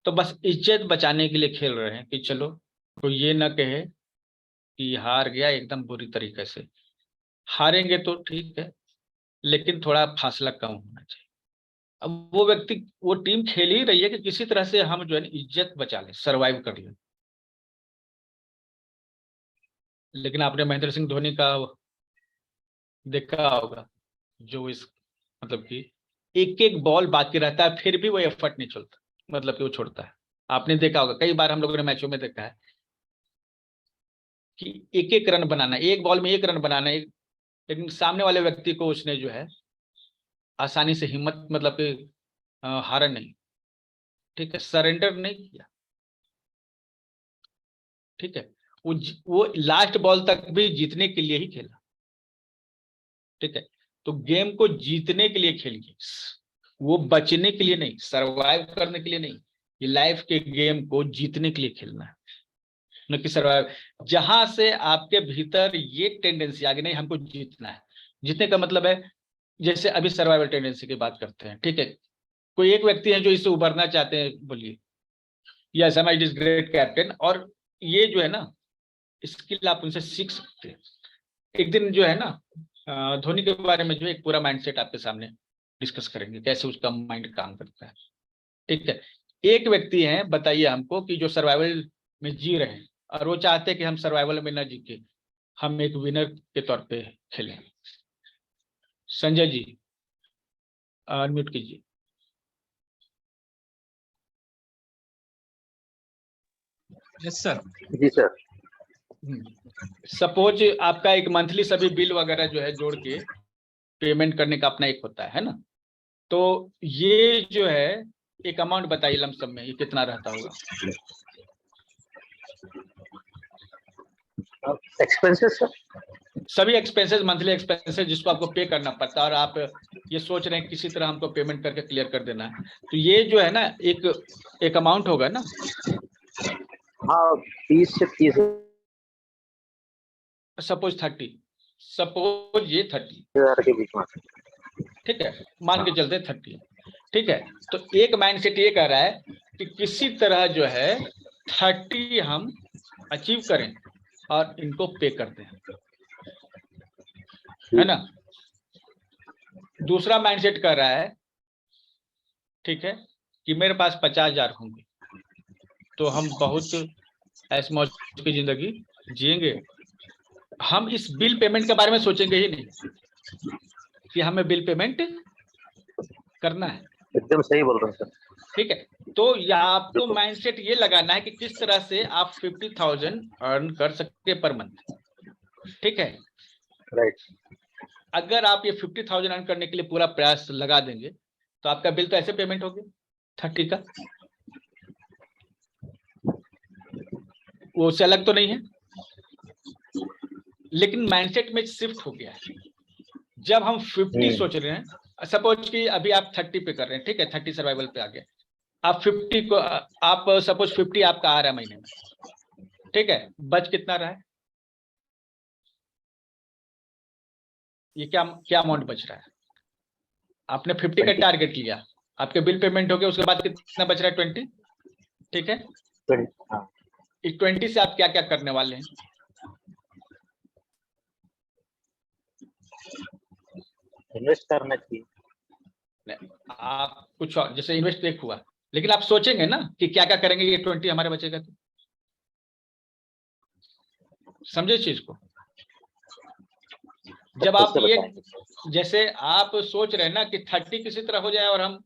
तो बस इज्जत बचाने के लिए खेल रहे हैं कि चलो तो ये ना कहे कि हार गया एकदम बुरी तरीके से। हारेंगे तो ठीक है, लेकिन थोड़ा फासला कम होना चाहिए। अब वो व्यक्ति, वो टीम खेल ही रही है कि किसी तरह से हम जो है इज्जत बचा लें, सरवाइव कर लें। लेकिन आपने महेंद्र सिंह धोनी का देखा होगा, जो इस मतलब कि एक एक बॉल बाकी रहता है फिर भी वो एफर्ट नहीं छोड़ता, मतलब कि वो छोड़ता है। आपने देखा होगा, कई बार हम लोगों ने मैचों में देखा है कि एक एक रन बनाना, एक बॉल में 1 रन बनाना, लेकिन सामने वाले व्यक्ति को उसने जो है आसानी से हिम्मत मतलब कि हारा नहीं, ठीक है, सरेंडर नहीं किया, ठीक है, वो लास्ट बॉल तक भी जीतने के लिए ही खेला, ठीक है। तो गेम को जीतने के लिए खेलिए, वो बचने के लिए नहीं, सरवाइव करने के लिए नहीं। ये लाइफ के गेम को जीतने के लिए खेलना है, न कि सरवाइव। जहां से आपके भीतर ये टेंडेंसी आ गई, नहीं हमको जीतना है, जीतने का मतलब है, जैसे अभी सर्वाइवल टेंडेंसी की बात करते हैं, ठीक है, कोई एक व्यक्ति है जो इससे उभरना चाहते हैं, बोलिए yes am I is great captain, और ये जो है ना स्किल आप उनसे सीख सकते हैं। एक दिन जो है ना धोनी के बारे में जो एक पूरा माइंडसेट आपके सामने डिस्कस करेंगे, कैसे उसका माइंड काम करता है, ठीक है। एक व्यक्ति है, बताइए हमको, कि जो सर्वाइवल में जी रहे हैं और वो चाहते हैं कि हम सर्वाइवल में ना जी के हम एक विनर के तौर पे खेलें। संजय जी अनम्यूट कीजिए। Yes sir. जी सर। सपोज आपका एक मंथली सभी बिल वगैरह जो है जोड़ के पेमेंट करने का अपना एक होता है ना, तो ये जो है एक अमाउंट बताइए लमसम में, ये कितना रहता होगा? एक्सपेंसेस सर, सभी एक्सपेंसेस, मंथली एक्सपेंसेस जिसको आपको पे करना पड़ता है और आप ये सोच रहे हैं किसी तरह हमको पेमेंट करके क्लियर कर देना है, तो ये जो है ना एक अमाउंट होगा ना। हाँ 20 से 30 सपोज 30, सपोज ये 30, हजार के बीच में। ठीक है, मान के चलते 30, ठीक है। तो एक माइंडसेट ये कह रहा है कि किसी तरह जो है 30 हम अचीव करें और इनको पे करते हैं, है ना। दूसरा माइंडसेट कह रहा है, ठीक है, कि मेरे पास 50,000 होंगे तो हम बहुत ऐश मौज की जिंदगी जिएंगे, हम इस बिल पेमेंट के बारे में सोचेंगे ही नहीं कि हमें बिल पेमेंट करना है। एकदम सही बोल रहे हैं सर। ठीक है, तो या आपको माइंडसेट ये लगाना है कि किस तरह से आप 50,000 अर्न कर सकते पर मंथ, ठीक है। राइट। अगर आप ये 50,000 अर्न करने के लिए पूरा प्रयास लगा देंगे तो आपका बिल तो ऐसे पेमेंट हो गया 30 का, वो उससे अलग तो नहीं है, लेकिन माइंडसेट में शिफ्ट हो गया है। जब हम 50 सोच रहे हैं, सपोज कि अभी आप 30 पे कर रहे हैं, ठीक है, 30 सर्वाइवल पे आ गए, आप 50 को आप सपोज 50 आपका आ रहा है महीने में, ठीक है, बच कितना रहा है? ये क्या अमाउंट बच रहा है? आपने 50 का टारगेट लिया, आपके बिल पेमेंट हो गया, उसके बाद कितना बच रहा है? 20, ठीक है। 20 से आप क्या क्या करने वाले हैं? इन्वेस्ट करना चाहिए। आप कुछ और, जैसे इन्वेस्ट एक हुआ, लेकिन आप सोचेंगे ना कि क्या क्या करेंगे, ये 20 हमारे बचेगा तो समझे इस चीज को? जब आप कैसे ये, बताएंगे? जैसे आप सोच रहे हैं ना कि 30 किसी तरह हो जाए और हम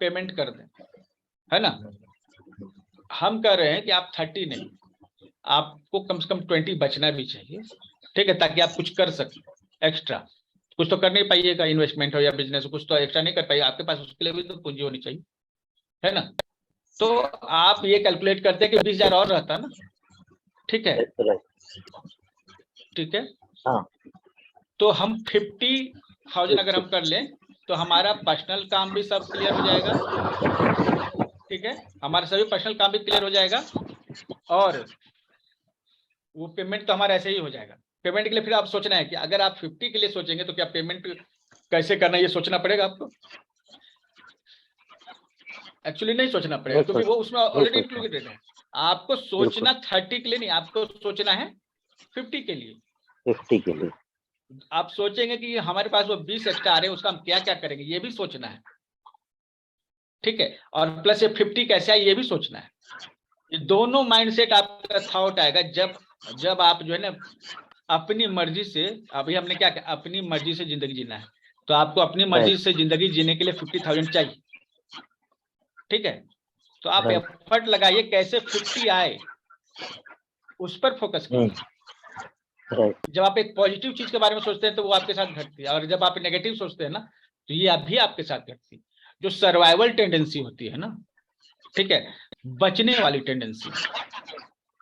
पेमेंट कर दें, है ना? हम कह रहे हैं कि आप 30 नहीं, आपको कम से कम 20 बचना भी चाहिए, ठीक है, ताकि आप कुछ कर सकें एक्स्ट्रा। कुछ तो कर नहीं पाइएगा, इन्वेस्टमेंट हो या बिजनेस हो, कुछ तो एक्स्ट्रा नहीं कर पाइए, आपके पास उसके लिए भी तो पूंजी होनी चाहिए, है ना? तो आप ये कैलकुलेट करते हैं कि 20,000 और रहता ना, ठीक है, ठीक है। हाँ। तो हम 50,000 अगर हम कर लें तो हमारा पर्सनल काम भी सब क्लियर हो जाएगा, ठीक है, हमारे सभी पर्सनल काम भी क्लियर हो जाएगा, और वो पेमेंट तो हमारा ऐसे ही हो जाएगा। पेमेंट के लिए फिर आप सोचना है कि अगर आप 50 के लिए सोचेंगे तो क्या पेमेंट कैसे करना है ये सोचना पड़ेगा आपको? एक्चुअली नहीं सोचना पड़ेगा, क्योंकि वो उसमें ऑलरेडी इंक्लूडेड है। आपको सोचना 30 के लिए नहीं, आपको सोचना है 50 के लिए। 50 के लिए आप सोचेंगे कि हमारे पास वो 20 एक्स्ट्रा आ रहे हैं, उसका हम क्या क्या करेंगे, ये भी सोचना है, ठीक है, और प्लस ये 50 कैसे आए ये भी सोचना है। ये दोनों माइंडसेट आपका थॉट आएगा जब आप जो है ना अपनी मर्जी से, अभी हमने क्या किया, अपनी मर्जी से जिंदगी जीना है, तो आपको अपनी मर्जी से जिंदगी जीने के लिए 50,000 चाहिए, ठीक है। तो आप एफर्ट लगाइए कैसे 50 आए, उस पर फोकस कीजिए। जब आप एक पॉजिटिव चीज के बारे में सोचते हैं तो वो आपके साथ घटती है, और जब आप नेगेटिव सोचते हैं ना तो ये अभी आपके साथ घटती है। जो सर्वाइवल टेंडेंसी होती है ना, ठीक है, बचने वाली टेंडेंसी,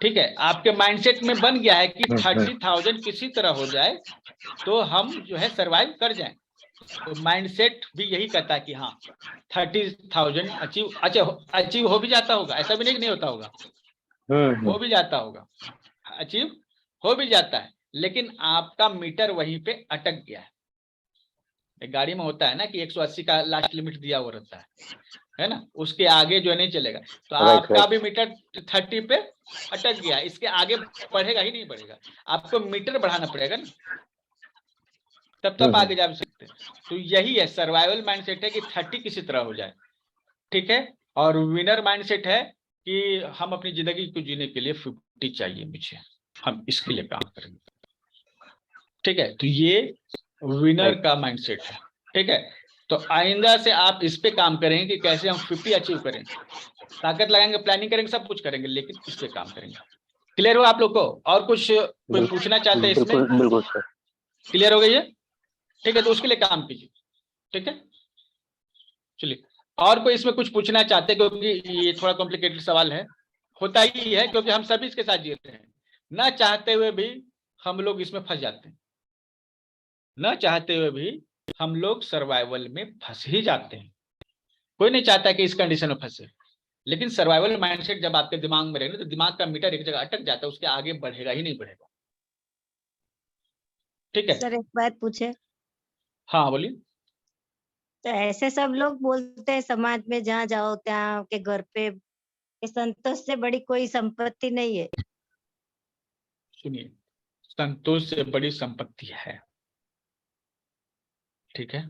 ठीक है, आपके माइंडसेट में बन गया है कि 30,000 किसी तरह हो जाए तो हम जो है सर्वाइव कर जाएं। तो माइंडसेट भी यही कहता है कि हाँ 30,000 अचीव हो भी जाता होगा, ऐसा भी नहीं होता होगा, हो भी जाता होगा, अचीव हो भी जाता है, लेकिन आपका मीटर वहीं पे अटक गया है। गाड़ी में होता है ना कि 180 का लास्ट लिमिट दिया हुआ रहता है ना, उसके आगे जो है नहीं चलेगा। तो आपका भी मीटर 30 पे अटक गया, इसके आगे बढ़ेगा ही नहीं बढ़ेगा, आपको मीटर बढ़ाना पड़ेगा ना, तब तक आगे जा सकते हैं। तो यही है सर्वाइवल माइंडसेट है कि 30 किसी तरह हो जाए, ठीक है, और विनर माइंडसेट है कि हम अपनी जिंदगी को जीने के लिए 50 चाहिए मुझे, हम इसके लिए काम करेंगे, ठीक है। तो ये विनर का माइंडसेट है, ठीक है। तो आइंदा से आप इस पे काम करेंगे कि कैसे हम 50 अचीव करें, ताकत लगाएंगे, प्लानिंग करेंगे, सब कुछ करेंगे, लेकिन इस पे काम करेंगे। क्लियर हो आप लोग को? और कुछ कोई पूछना चाहते हैं इसमें? बिल्कुल सर, क्लियर हो गई है, ठीक है। तो उसके लिए काम कीजिए, ठीक है। चलिए, और कोई इसमें कुछ पूछना चाहते हैं? क्योंकि ये थोड़ा कॉम्प्लिकेटेड सवाल है, होता ही है, क्योंकि हम सभी इसके साथ जीते हैं, ना चाहते हुए भी हम लोग इसमें फंस जाते हैं, ना चाहते हुए भी हम लोग सर्वाइवल में फंस ही जाते हैं। कोई नहीं चाहता कि इस कंडीशन में फंसे, लेकिन सर्वाइवल माइंडसेट जब आपके दिमाग में रहेगा तो दिमाग का मीटर एक जगह अटक जाता है, उसके आगे बढ़ेगा ही नहीं बढ़ेगा, ठीक है। सर एक बात पूछे? हाँ बोलिए। तो ऐसे सब लोग बोलते हैं समाज में, जहाँ जाओ ત્યાં के घर पे, कि संतोष से बड़ी कोई संपत्ति नहीं है। सुनिए, संतोष से बड़ी संपत्ति है, ठीक है।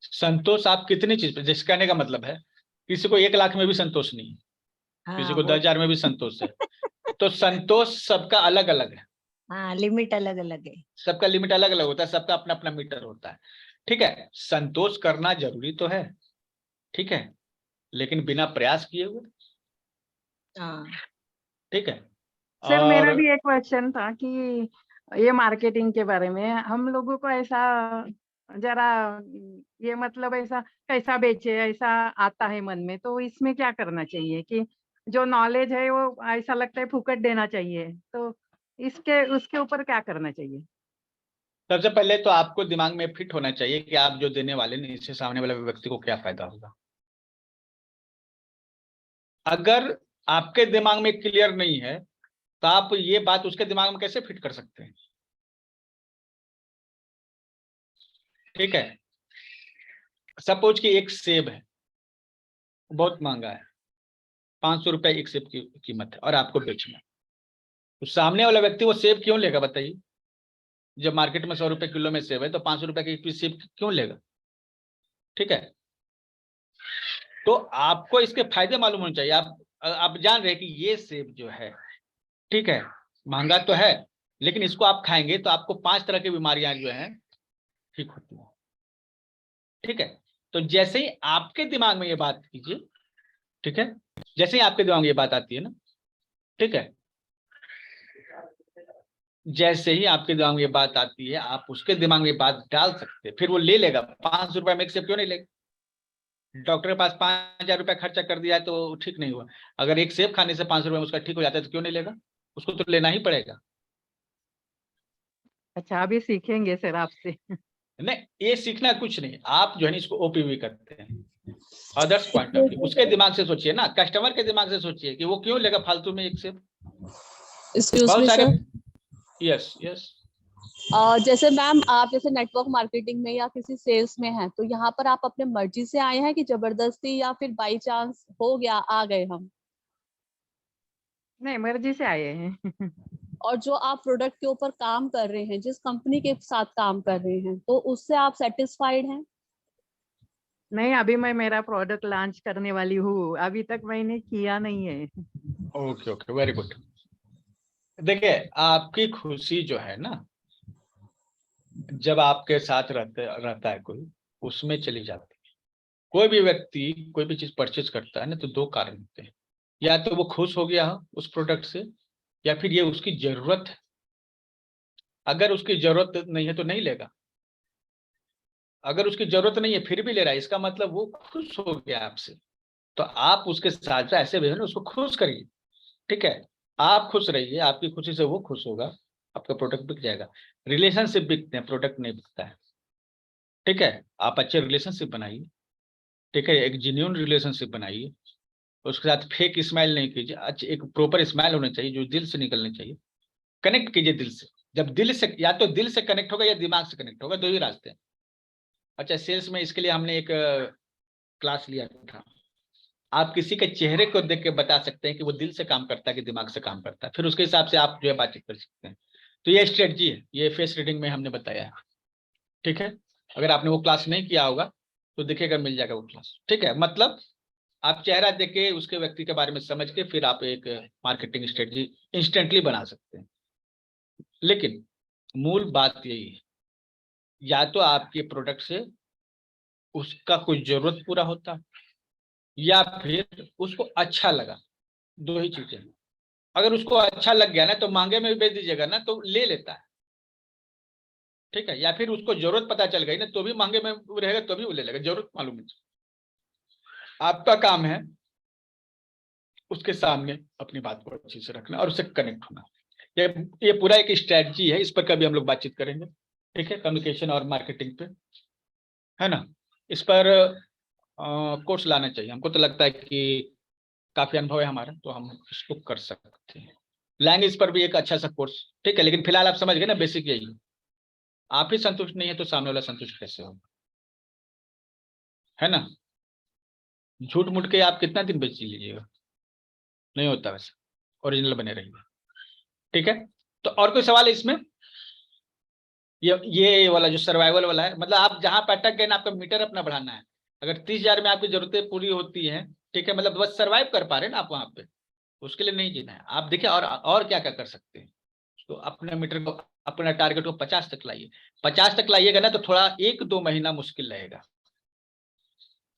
संतोष आप कितनी चीज पे, जिस कहने का मतलब है किसी को 1 लाख में भी संतोष नहीं है, किसी को 10,000 में भी संतोष है। तो संतोष सबका अलग अलग है, हाँ, लिमिट अलग अलग है। सबका लिमिट अलग अलग होता है, सबका अपना अपना मीटर होता है, ठीक है। संतोष करना जरूरी तो है, ठीक है, लेकिन बिना प्रयास किए हुए, ठीक है। सर मेरा और भी एक क्वेश्चन था कि ये मार्केटिंग के बारे में हम लोगों को ऐसा जरा ये मतलब ऐसा कैसा बेचे ऐसा आता है मन में, तो इसमें क्या करना चाहिए कि जो नॉलेज है वो ऐसा लगता है फुकट देना चाहिए, तो इसके उसके ऊपर क्या करना चाहिए? सबसे पहले तो आपको दिमाग में फिट होना चाहिए कि आप जो देने वाले हैं इससे सामने वाले व्यक्ति को क्या फायदा होगा। अगर आपके दिमाग में क्लियर नहीं है तो आप ये बात उसके दिमाग में कैसे फिट कर सकते हैं, ठीक है। सपोज कि एक सेब है, बहुत महंगा है, 500 रुपए एक सेब की कीमत है, और आपको बेचना है, तो सामने वाला व्यक्ति वो सेब क्यों लेगा बताइए? जब मार्केट में 100 रुपए किलो में सेब है तो 500 रुपए की एक पीस सेब क्यों लेगा, ठीक है। तो आपको इसके फायदे मालूम होने चाहिए। आप जान रहे हैं कि ये सेब जो है, ठीक है, महंगा तो है, लेकिन इसको आप खाएंगे तो आपको 5 तरह की बीमारियां जो हैं ठीक होती हैं। ठीक है, तो जैसे ही आपके दिमाग में ये बात कीजिए, ठीक है, जैसे ही आपके दिमाग में ये बात आती है ना, ठीक है, जैसे ही आपके दिमाग में ये बात आती है, आप उसके दिमाग में ये बात डाल सकते हैं, फिर वो ले लेगा। 500 रुपये में एक सेब क्यों नहीं लेगा? डॉक्टर के पास 5,000 रुपया खर्चा कर दिया है तो ठीक नहीं हुआ, अगर एक सेब खाने से 500 रुपये में उसका ठीक हो जाता है तो क्यों नहीं लेगा? उसको तो लेना ही पड़ेगा। अच्छा, अभी सीखेंगे सर आपसे। नहीं, ये सीखना कुछ नहीं, आप जो है इसको ओपीवी करते हैं, अदर्स पॉइंट ऑफ व्यू। उसके दिमाग से सोचिए ना, कस्टमर के दिमाग से सोचिए कि वो क्यों लेगा फालतू में एक सेब। एक्सक्यूज बहुत मी सारे, सर, यस यस, जैसे मैम आप जैसे नेटवर्क मार्केटिंग में या किसी सेल्स में हैं, तो यहाँ पर आप अपने मर्जी से आए हैं कि जबरदस्ती या फिर बाई चांस हो गया आ गए हम? नहीं, मर्जी से आए हैं। और जो आप प्रोडक्ट के ऊपर काम कर रहे हैं, जिस कंपनी के साथ काम कर रहे हैं, तो उससे आप सेटिस्फाइड हैं? नहीं, अभी मैं मेरा प्रोडक्ट लॉन्च करने वाली हूँ, अभी तक मैंने किया नहीं है। Okay okay, very good. देखिए, आपकी खुशी जो है ना, जब आपके साथ रहता है कोई, उसमें चली जाती है। कोई भी व्यक्ति कोई भी चीज परचेज करता है ना, तो 2 कारण होते हैं, या तो वो खुश हो गया हो उस प्रोडक्ट से, या फिर ये उसकी जरूरत है। अगर उसकी जरूरत नहीं है तो नहीं लेगा, अगर उसकी जरूरत नहीं है फिर भी ले रहा है, इसका मतलब वो खुश हो गया आपसे। तो आप उसके साथ ऐसे भी उसको खुश करिए, ठीक है, आप खुश रहिए, आपकी खुशी से वो खुश होगा, आपका प्रोडक्ट बिक जाएगा। रिलेशनशिप बिकते हैं, प्रोडक्ट नहीं बिकता है। ठीक है, आप अच्छे रिलेशनशिप बनाइए, ठीक है, एक जेन्युइन रिलेशनशिप बनाइए, उसके साथ फेक स्माइल नहीं कीजिए, अच्छा एक प्रॉपर स्माइल होनी चाहिए जो दिल से निकलनी चाहिए। कनेक्ट कीजिए दिल से, जब दिल से, या तो दिल से कनेक्ट होगा या दिमाग से कनेक्ट होगा, 2 ही रास्ते हैं। अच्छा, सेल्स में इसके लिए हमने एक क्लास लिया था। आप किसी के चेहरे को देख के बता सकते हैं कि वो दिल से काम करता है कि दिमाग से काम करता है, फिर उसके हिसाब से आप जो है बातचीत कर सकते हैं। तो ये स्ट्रेटजी है, ये फेस रीडिंग में हमने बताया है। ठीक है, अगर आपने वो क्लास नहीं किया होगा तो देखिएगा, मिल जाएगा वो क्लास। ठीक है, मतलब आप चेहरा देख के उसके व्यक्ति के बारे में समझ के फिर आप एक मार्केटिंग स्ट्रेटजी इंस्टेंटली बना सकते हैं। लेकिन मूल बात यही है, या तो आपके प्रोडक्ट से उसका कोई जरूरत पूरा होता है, या फिर उसको अच्छा लगा, 2 ही चीजें। अगर उसको अच्छा लग गया ना तो महंगे में भी बेच दीजिएगा ना तो ले लेता है। ठीक है, या फिर उसको जरूरत पता चल गई ना तो भी महंगे में रहेगा तो भी वो ले लेगा, जरूरत मालूम है। आपका काम है उसके सामने अपनी बात को अच्छे से रखना और उससे कनेक्ट होना। ये पूरा एक स्ट्रेटजी है, इस पर कभी हम लोग बातचीत करेंगे। ठीक है, कम्युनिकेशन और मार्केटिंग पे, है ना। इस पर कोर्स लाना चाहिए, हमको तो लगता है कि काफी अनुभव है हमारा, तो हम इसको कर सकते हैं। लैंग्वेज पर भी एक अच्छा सा कोर्स। ठीक है, लेकिन फिलहाल आप समझ गए ना, बेसिक यही है। आप ही संतुष्ट नहीं है तो सामने वाला संतुष्ट कैसे होगा, है ना। झूठ मूठ के आप कितना दिन बेच लीजिएगा, नहीं होता वैसे, ओरिजिनल बने रहिए। ठीक है, तो और कोई सवाल है इसमें? ये वाला जो सर्वाइवल वाला है, मतलब आप जहां पे अटक गए ना, आपका मीटर अपना बढ़ाना है। अगर 30,000 में आपकी जरूरतें पूरी होती हैं, ठीक है, मतलब बस सर्वाइव कर पा रहे हैं ना आप वहां पे, उसके लिए नहीं जीना है। आप देखिए और क्या क्या कर सकते हैं। तो अपने मीटर को, अपना टारगेट को 50 तक लाइए। 50 तक लाइएगा ना तो थोड़ा 1-2 महीना मुश्किल रहेगा।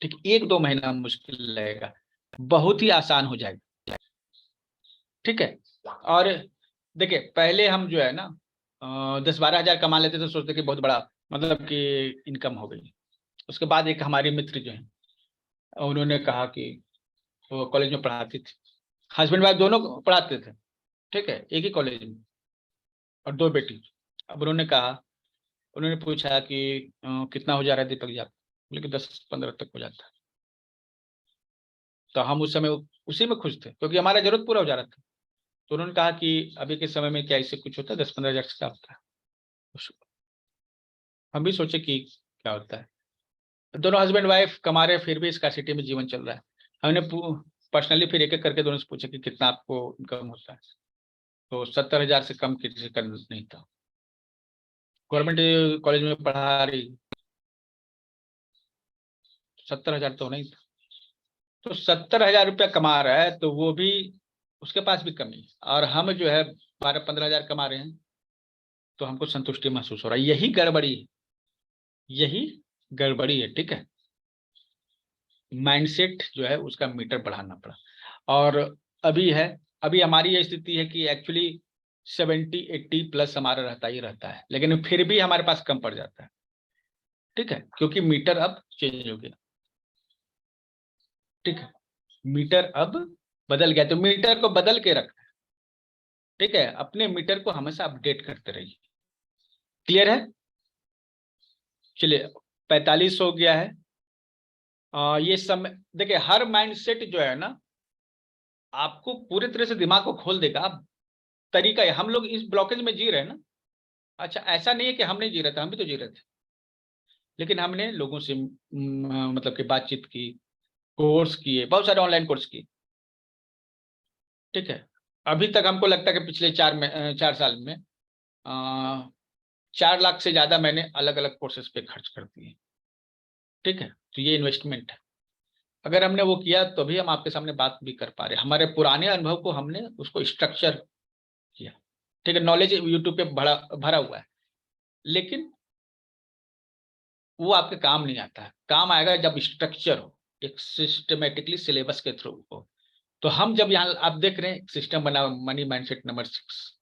ठीक, 1-2 महीना मुश्किल रहेगा, बहुत ही आसान हो जाएगा। ठीक है, और देखिए पहले हम जो है ना 10-12 हजार कमा लेते थे, सोचते कि बहुत बड़ा मतलब कि इनकम हो गई। उसके बाद एक हमारी मित्र जो है, उन्होंने कहा कि वो कॉलेज में पढ़ाती थी, हस्बैंड वाइफ दोनों पढ़ाते थे, ठीक है, एक ही कॉलेज में, और 2 बेटी। अब उन्होंने कहा, उन्होंने पूछा कि कितना हो जा रहा है दीपक जी आप? बोले कि 10-15 तक हो जाता है। तो हम उस समय उसी में खुश थे क्योंकि हमारा जरूरत पूरा हो जा रहा था। तो उन्होंने कहा कि अभी के समय में क्या इससे कुछ होता है, 10-15 हजार से क्या होता है। हम भी सोचे कि क्या होता है, दोनों हस्बैंड वाइफ कमा रहे फिर भी स्कार्सिटी में जीवन चल रहा है। हमने पर्सनली फिर एक एक करके दोनों से पूछा कि कितना आपको इनकम होता है, तो 70,000 से कम किसी का नहीं था। गवर्नमेंट कॉलेज में पढ़ा रही, 70,000 तो नहीं था। तो 70,000 रुपया कमा रहा है तो वो भी, उसके पास भी कमी है, और हम जो है 12-15 हजार कमा रहे हैं तो हमको संतुष्टि महसूस हो रहा है। यही गड़बड़ी है, यही गड़बड़ी है। ठीक है, माइंडसेट जो है उसका मीटर बढ़ाना पड़ा। और अभी हमारी ये स्थिति है कि एक्चुअली 70-80 प्लस हमारा रहता ही रहता है, लेकिन फिर भी हमारे पास कम पड़ जाता है। ठीक है, क्योंकि मीटर अब चेंज हो गया। ठीक है, मीटर अब बदल गया, तो मीटर को बदल के रखना है। ठीक है, अपने मीटर को हमेशा अपडेट करते रहिए। क्लियर है? चलिए 45 हो गया है। ये समय देखिए, हर माइंडसेट जो है ना आपको पूरे तरह से दिमाग को खोल देगा। अब तरीका है, हम लोग इस ब्लॉकेज में जी रहे हैं ना। अच्छा, ऐसा नहीं है कि हम नहीं जी रहे थे, हम भी तो जी रहे थे, लेकिन हमने लोगों से मतलब कि बातचीत की, कोर्स किए, बहुत सारे ऑनलाइन कोर्स किए। ठीक है, अभी तक हमको लगता है कि पिछले 4 साल में 4 लाख से ज्यादा मैंने अलग अलग कोर्सेज पे खर्च कर दिए। ठीक है, तो ये इन्वेस्टमेंट है। अगर हमने वो किया तो भी हम आपके सामने बात भी कर पा रहे हैं। हमारे पुराने अनुभव को हमने उसको स्ट्रक्चर किया। ठीक है, नॉलेज यूट्यूब पे भरा हुआ है, लेकिन वो आपके काम नहीं आता है। काम आएगा जब स्ट्रक्चर हो, एक सिस्टमेटिकली सिलेबस के थ्रू हो। तो हम जब यहाँ आप देख रहे हैं सिस्टम बना, मनी माइंडसेट नंबर 6,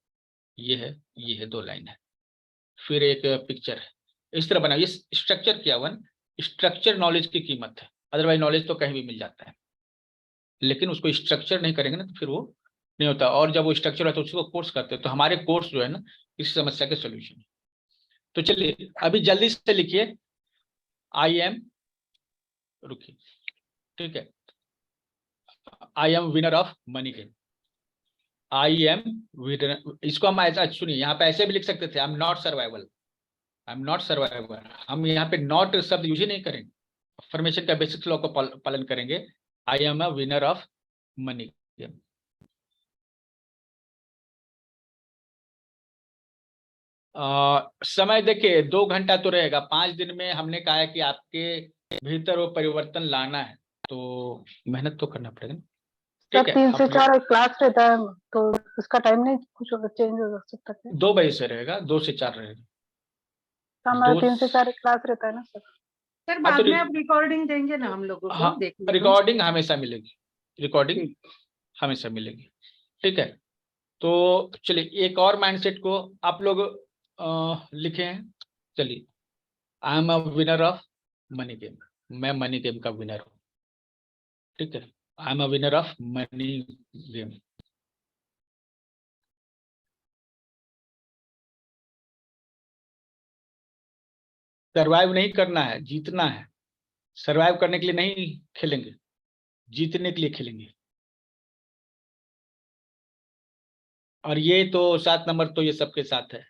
ये है 2 लाइन है, फिर एक पिक्चर है, इस तरह बना। ये स्ट्रक्चर क्या हुआ, स्ट्रक्चर नॉलेज की कीमत है। अदरवाइज नॉलेज तो कहीं भी मिल जाता है, लेकिन उसको स्ट्रक्चर नहीं करेंगे ना तो फिर वो नहीं होता। और जब वो स्ट्रक्चर होता है तो उसको कोर्स करते हैं। तो हमारे कोर्स जो है ना इस समस्या के सोल्यूशन है। तो चलिए अभी जल्दी से लिखिए, आई एम, रुकिए, ठीक है, I am winner of money game. I am winner, इसको हम ऐसा सुनिए, यहाँ पे ऐसे भी लिख सकते थे, I am not survival, I am not survival. हम यहाँ पे नॉट शब्द यूज ही नहीं करेंगे, फॉर्मेशन का बेसिक लॉ को पालन करेंगे। I am a winner of money game. समय देखिए 2 घंटा तो रहेगा। 5 दिन में हमने कहा है कि आपके भीतर वो परिवर्तन लाना है, तो मेहनत तो करना पड़ेगा ना। सर ठीक है, 3 से अपने 4 क्लास रहता है, तो उसका टाइम नहीं कुछ चेंज हो सकता है? 2 बजे से रहेगा, 2 से 4 रहेगा। हमारा 2 3 से 4 क्लास रहता है ना सर। सर हाँ, तो बाद में आप रिकॉर्डिंग देंगे ना हम लोगों को हाँ, देखने को? रिकॉर्डिंग हमेशा मिलेगी, रिकॉर्डिंग हमेशा मिलेगी। ठीक है, तो चलिए एक और माइंडसेट को आप लोग लिखे हैं। चलिए, I am a winner of money game, मैं मनी गेम का विनर हूँ। ठीक है, I am a winner of money game. Survive नहीं करना है, जीतना है। सर्वाइव करने के लिए नहीं खेलेंगे, जीतने के लिए खेलेंगे। और ये तो 7 नंबर तो ये सबके साथ है।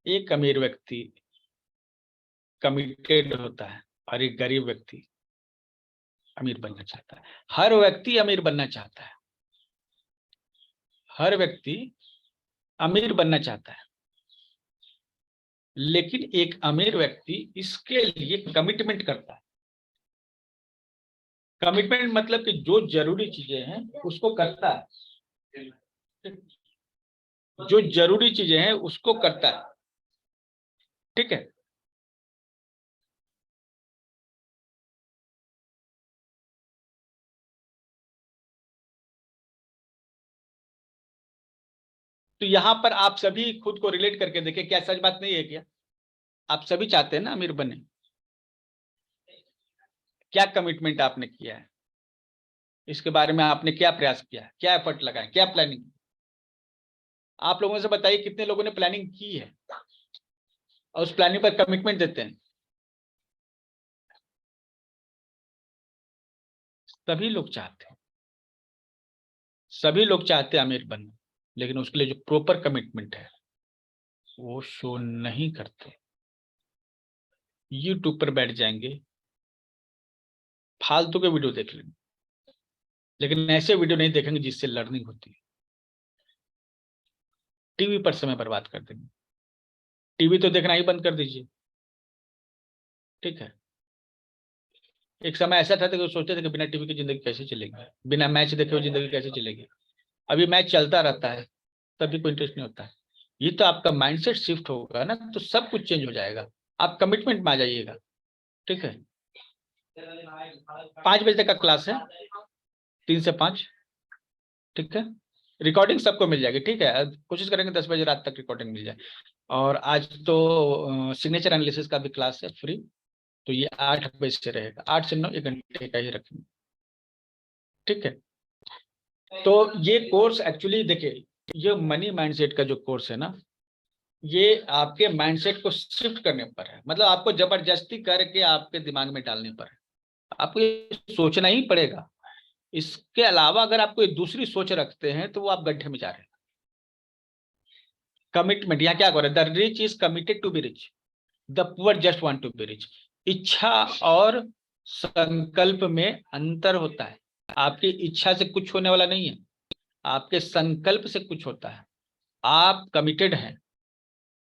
एक अमीर व्यक्ति कमिटेड होता है और एक गरीब व्यक्ति अमीर बनना चाहता है। हर व्यक्ति अमीर बनना चाहता है, हर व्यक्ति अमीर बनना चाहता है, लेकिन एक अमीर व्यक्ति इसके लिए कमिटमेंट करता है। कमिटमेंट मतलब कि जो जरूरी चीजें हैं उसको करता है, जो जरूरी चीजें हैं उसको करता है। ठीक है, तो यहां पर आप सभी खुद को रिलेट करके देखें, क्या सच बात नहीं है? क्या आप सभी चाहते हैं ना अमीर बने? क्या कमिटमेंट आपने किया है, इसके बारे में आपने क्या प्रयास किया, क्या एफर्ट लगाया, क्या प्लानिंग? आप लोगों से बताइए कितने लोगों ने प्लानिंग की है और उस प्लानिंग पर कमिटमेंट देते हैं? सभी लोग चाहते हैं, सभी लोग चाहते हैं अमीर बनना, लेकिन उसके लिए जो प्रॉपर कमिटमेंट है वो शो नहीं करते। यूट्यूब पर बैठ जाएंगे, फालतू के वीडियो देख लेंगे, लेकिन ऐसे वीडियो नहीं देखेंगे जिससे लर्निंग होती है। टीवी पर समय बर्बाद कर देंगे, टीवी तो देखना ही बंद कर दीजिए। ठीक है, एक समय ऐसा था कि सोचते थे कि बिना टीवी की जिंदगी कैसे चलेगी, बिना मैच देखे हुए जिंदगी कैसे चलेगी। अभी मैच चलता रहता है, सभी को इंटरेस्ट नहीं होता है। ये तो आपका माइंडसेट शिफ्ट होगा ना, तो सब कुछ चेंज हो जाएगा। आप कमिटमेंट में आ जाइएगा। ठीक है, 5 बजे तक का क्लास है, 3 से 5। ठीक है, रिकॉर्डिंग सबको मिल जाएगी। ठीक है, कोशिश करेंगे 10 बजे रात तक रिकॉर्डिंग मिल जाए। और आज तो सिग्नेचर एनालिसिस का भी क्लास है फ्री, तो ये 8 बजे से रहेगा, 8 से 9, 1 घंटे का ही रखेंगे। ठीक है, तो ये कोर्स एक्चुअली देखिए, ये मनी माइंडसेट का जो कोर्स है ना, ये आपके माइंडसेट को शिफ्ट करने पर है। मतलब आपको जबरदस्ती करके आपके दिमाग में डालने पर है, आपको ये सोचना ही पड़ेगा। इसके अलावा अगर आप कोई दूसरी सोच रखते हैं तो वो आप गड्ढे में जा रहे हैं। कमिटमेंट यहाँ क्या कर रहे हैं, the rich is committed to be rich, the poor just want to be rich. इच्छा और संकल्प में अंतर होता है। आपकी इच्छा से कुछ होने वाला नहीं है, आपके संकल्प से कुछ होता है। आप कमिटेड हैं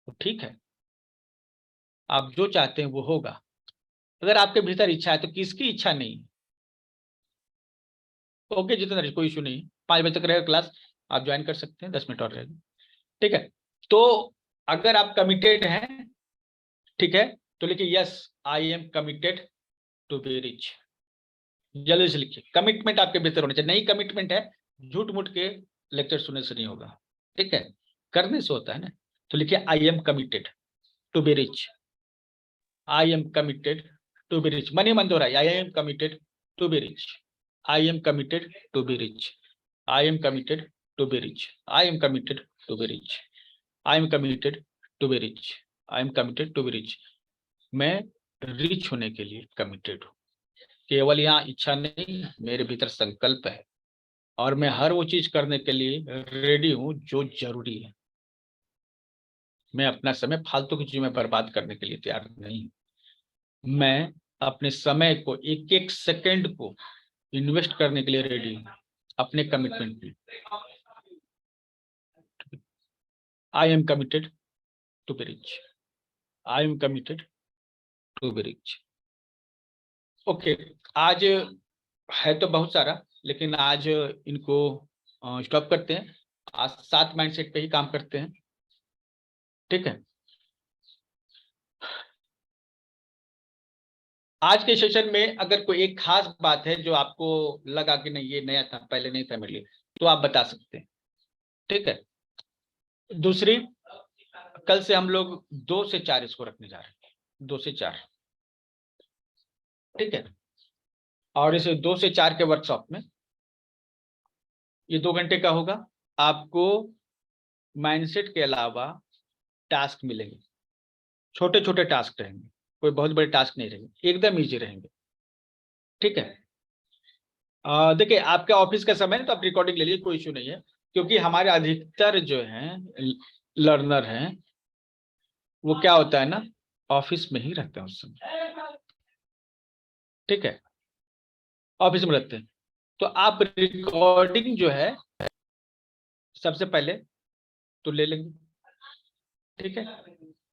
तो ठीक है, आप जो चाहते हैं वो होगा। अगर आपके भीतर इच्छा है तो किसकी इच्छा नहीं है? ओके जितेंद्र, कोई इशू नहीं, 5 बजे तक रहेगा क्लास, आप ज्वाइन कर सकते हैं, 10 मिनट और रहेगा। ठीक है, तो अगर आप कमिटेड हैं, ठीक है, तो लिखिए yes I am committed to be rich. जल्दी से लिखिए, कमिटमेंट आपके भीतर होना चाहिए। नहीं कमिटमेंट है, झूठ मूठ के लेक्चर सुनने से नहीं होगा। ठीक है, करने से होता है ना। तो लिखिए I am committed to be rich, I am committed to be rich. Money मंदोरा, I am committed to be rich, I am committed to be rich, I am committed to be rich, I am committed to be rich, I am committed to be rich, I am committed to be rich. मैं rich होने के लिए committed हूँ। केवल यहाँ इच्छा नहीं, मेरे भीतर संकल्प है और मैं हर वो चीज करने के लिए रेडी हूँ जो जरूरी है। मैं अपना समय फालतू की चीज में बर्बाद करने के लिए तैयार नहीं हूँ। मैं अपने समय को एक एक सेकंड को इन्वेस्ट करने के लिए रेडी हूँ अपने कमिटमेंट में। I am committed to be rich, I am committed to be rich. Okay, आज है तो बहुत सारा, लेकिन आज इनको स्टॉप करते हैं। आज 7 माइंडसेट पे ही काम करते हैं। ठीक है, आज के सेशन में अगर कोई एक खास बात है जो आपको लगा कि नहीं ये नया था, पहले नहीं था मेरे लिए, तो आप बता सकते हैं। ठीक है, दूसरी, कल से हम लोग 2 से 4 इसको रखने जा रहे हैं, 2 से 4। ठीक है, और इसे 2 से 4 के वर्कशॉप में ये 2 घंटे का होगा। आपको माइंडसेट के अलावा टास्क मिलेंगे, छोटे छोटे टास्क रहेंगे, कोई बहुत बड़े टास्क नहीं रहेंगे, एकदम इजी रहेंगे। ठीक है, देखिए आपका ऑफिस का समय है तो आप रिकॉर्डिंग ले लीजिए, कोई इशू नहीं है, क्योंकि हमारे अधिकतर जो हैं लर्नर हैं वो क्या होता है ना, ऑफिस में ही रहते हैं उस समय। ठीक है, ऑफिस में रहते हैं, तो आप रिकॉर्डिंग जो है सबसे पहले तो ले लेंगे। ठीक है,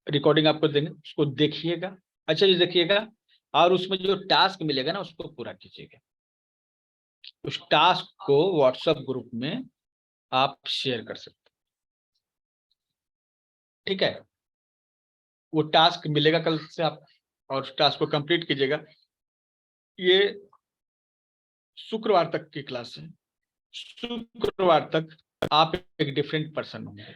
रिकॉर्डिंग आपको देंगे, उसको देखिएगा, अच्छा जी देखिएगा, और उसमें जो टास्क मिलेगा ना उसको पूरा कीजिएगा। उस टास्क को व्हाट्सएप ग्रुप में आप शेयर कर सकते हैं। ठीक है, वो टास्क मिलेगा कल से आप, और उस टास्क को कंप्लीट कीजिएगा। ये शुक्रवार तक की क्लास है, शुक्रवार तक आप एक डिफरेंट पर्सन होंगे।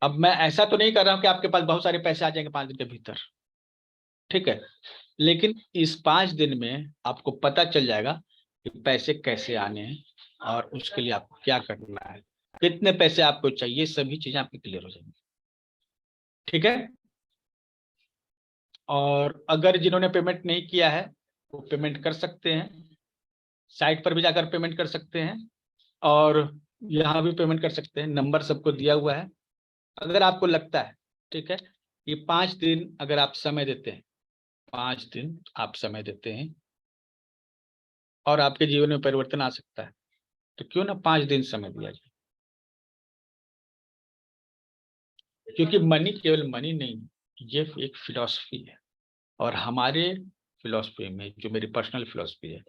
अब मैं ऐसा तो नहीं कर रहा हूं कि आपके पास बहुत सारे पैसे आ जाएंगे 5 दिन के भीतर। ठीक है, लेकिन इस 5 दिन में आपको पता चल जाएगा कि पैसे कैसे आने हैं और उसके लिए आपको क्या करना है, कितने पैसे आपको चाहिए, सभी चीजें आपकी क्लियर हो जाएंगी। ठीक है, और अगर जिन्होंने पेमेंट नहीं किया है वो पेमेंट कर सकते हैं, साइट पर भी जाकर पेमेंट कर सकते हैं और यहाँ भी पेमेंट कर सकते हैं, नंबर सबको दिया हुआ है। अगर आपको लगता है, ठीक है, ये 5 दिन अगर आप समय देते हैं, 5 दिन आप समय देते हैं और आपके जीवन में परिवर्तन आ सकता है, तो क्यों ना 5 दिन समय दिया जाए। क्योंकि मनी केवल मनी नहीं, ये एक फिलॉसफी है, और हमारे फिलॉसफी में जो मेरी पर्सनल फिलॉसफी है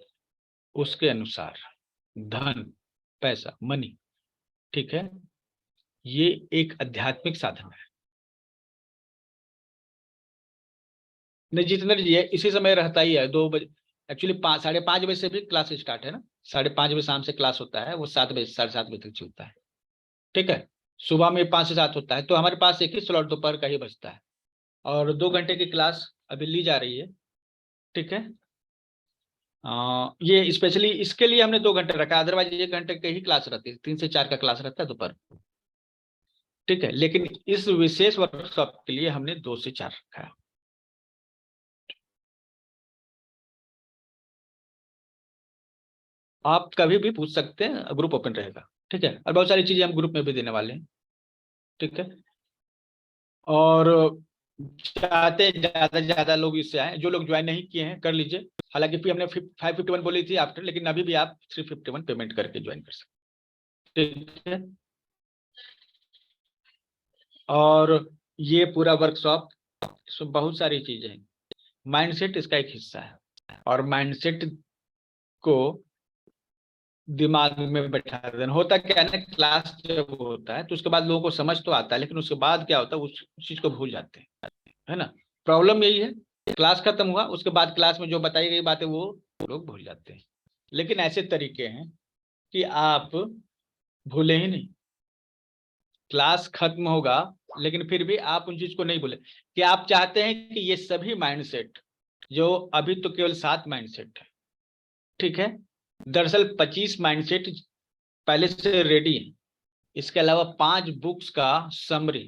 उसके अनुसार धन, पैसा, मनी, ठीक है, ये एक आध्यात्मिक साधन है। नहीं जितना ये इसी समय रहता ही है 2 बजे, एक्चुअली 5:30 बजे से भी क्लास स्टार्ट है ना, 5:30 बजे शाम से क्लास होता है, वो 7 बजे 7:30 बजे तक चलता है। ठीक है, सुबह में 5 से 7 होता है, तो हमारे पास एक ही स्लॉट दोपहर का ही बचता है और 2 घंटे की क्लास अभी ली जा रही है। ठीक है, ये स्पेशली इसके लिए हमने 2 घंटे रखा, अदरवाइज 1 घंटे की ही क्लास रहती है, 3 से 4 का क्लास रहता है दोपहर। ठीक है, लेकिन इस विशेष वर्कशॉप के लिए हमने 2 से 4 रखा है। आप कभी भी पूछ सकते हैं, ग्रुप ओपन रहेगा। ठीक है, और बहुत सारी चीजें हम ग्रुप में भी देने वाले हैं। ठीक है, और चाहते हैं ज्यादा से ज्यादा लोग इससे आए, जो लोग ज्वाइन नहीं किए हैं कर लीजिए। हालांकि फिर हमने 551 बोली थी आफ्टर, लेकिन अभी भी आप 351 पेमेंट करके ज्वाइन कर सकते हैं। ठीक है, और ये पूरा वर्कशॉप इसमें बहुत सारी चीजें हैं। माइंडसेट इसका एक हिस्सा है, और माइंडसेट को दिमाग में बैठा देना होता क्या है ना, क्लास जब होता है तो उसके बाद लोगों को समझ तो आता है, लेकिन उसके बाद क्या होता है उस चीज को भूल जाते हैं, है ना। प्रॉब्लम यही है, क्लास खत्म हुआ उसके बाद क्लास में जो बताई गई बातें वो लोग भूल जाते हैं। लेकिन ऐसे तरीके हैं कि आप भूले ही नहीं, क्लास खत्म होगा लेकिन फिर भी आप उन चीज को नहीं भूले। कि आप चाहते हैं कि ये सभी माइंडसेट, जो अभी तो केवल 7 माइंडसेट है, ठीक है, दरअसल 25 माइंडसेट पहले से रेडी है, इसके अलावा 5 बुक्स का समरी।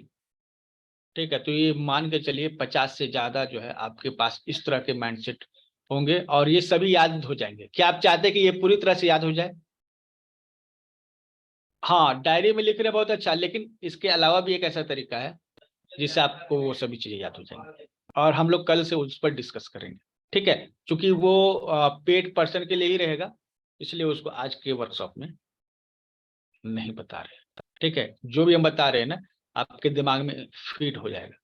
ठीक है, तो ये मान के चलिए 50 से ज्यादा जो है आपके पास इस तरह के माइंडसेट होंगे, और ये सभी याद हो जाएंगे। क्या आप चाहते हैं कि ये पूरी तरह से याद हो जाए? हाँ, डायरी में लिख रहे बहुत अच्छा, लेकिन इसके अलावा भी एक ऐसा तरीका है जिससे आपको वो सभी चीजें याद हो जाएंगी, और हम लोग कल से उस पर डिस्कस करेंगे। ठीक है, क्योंकि वो पेड पर्सन के लिए ही रहेगा, इसलिए उसको आज के वर्कशॉप में नहीं बता रहे। ठीक है, जो भी हम बता रहे हैं ना आपके दिमाग में फिट हो जाएगा।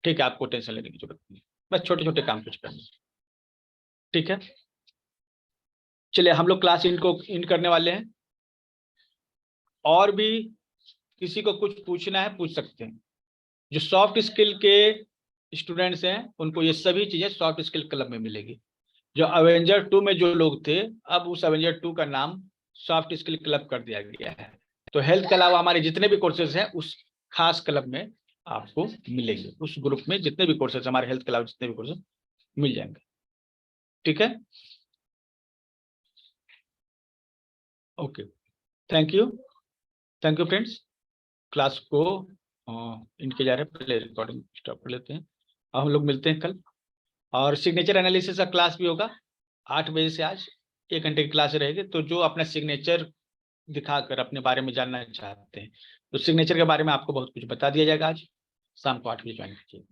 ठीक है, आपको टेंशन लेने की जरूरत नहीं, बस छोटे छोटे काम कुछ करने। ठीक है, चलिए हम लोग क्लास इन करने वाले हैं। और भी किसी को कुछ पूछना है पूछ सकते हैं। जो सॉफ्ट स्किल के स्टूडेंट्स हैं उनको ये सभी चीजें सॉफ्ट स्किल क्लब में मिलेगी। जो अवेंजर 2 में जो लोग थे, अब उस अवेंजर 2 का नाम सॉफ्ट स्किल क्लब कर दिया गया है। तो हेल्थ के अलावा हमारे जितने भी कोर्सेज हैं उस खास क्लब में आपको मिलेंगे। उस ग्रुप में जितने भी कोर्सेज हमारे हेल्थ के अलावा जितने भी कोर्सेज मिल जाएंगे। ठीक है, okay, thank you friends. Class को इनके जा रहे हैं, पहले रिकॉर्डिंग स्टॉप कर लेते हैं। अब हम लोग मिलते हैं कल, और सिग्नेचर एनालिसिस का क्लास भी होगा 8 बजे से। आज 1 घंटे की क्लास रहेगी, तो जो अपना सिग्नेचर दिखाकर अपने बारे में जानना चाहते हैं तो सिग्नेचर के बारे में आपको बहुत कुछ बता दिया जाएगा। आज शाम को 8 बजे ज्वाइन कीजिए।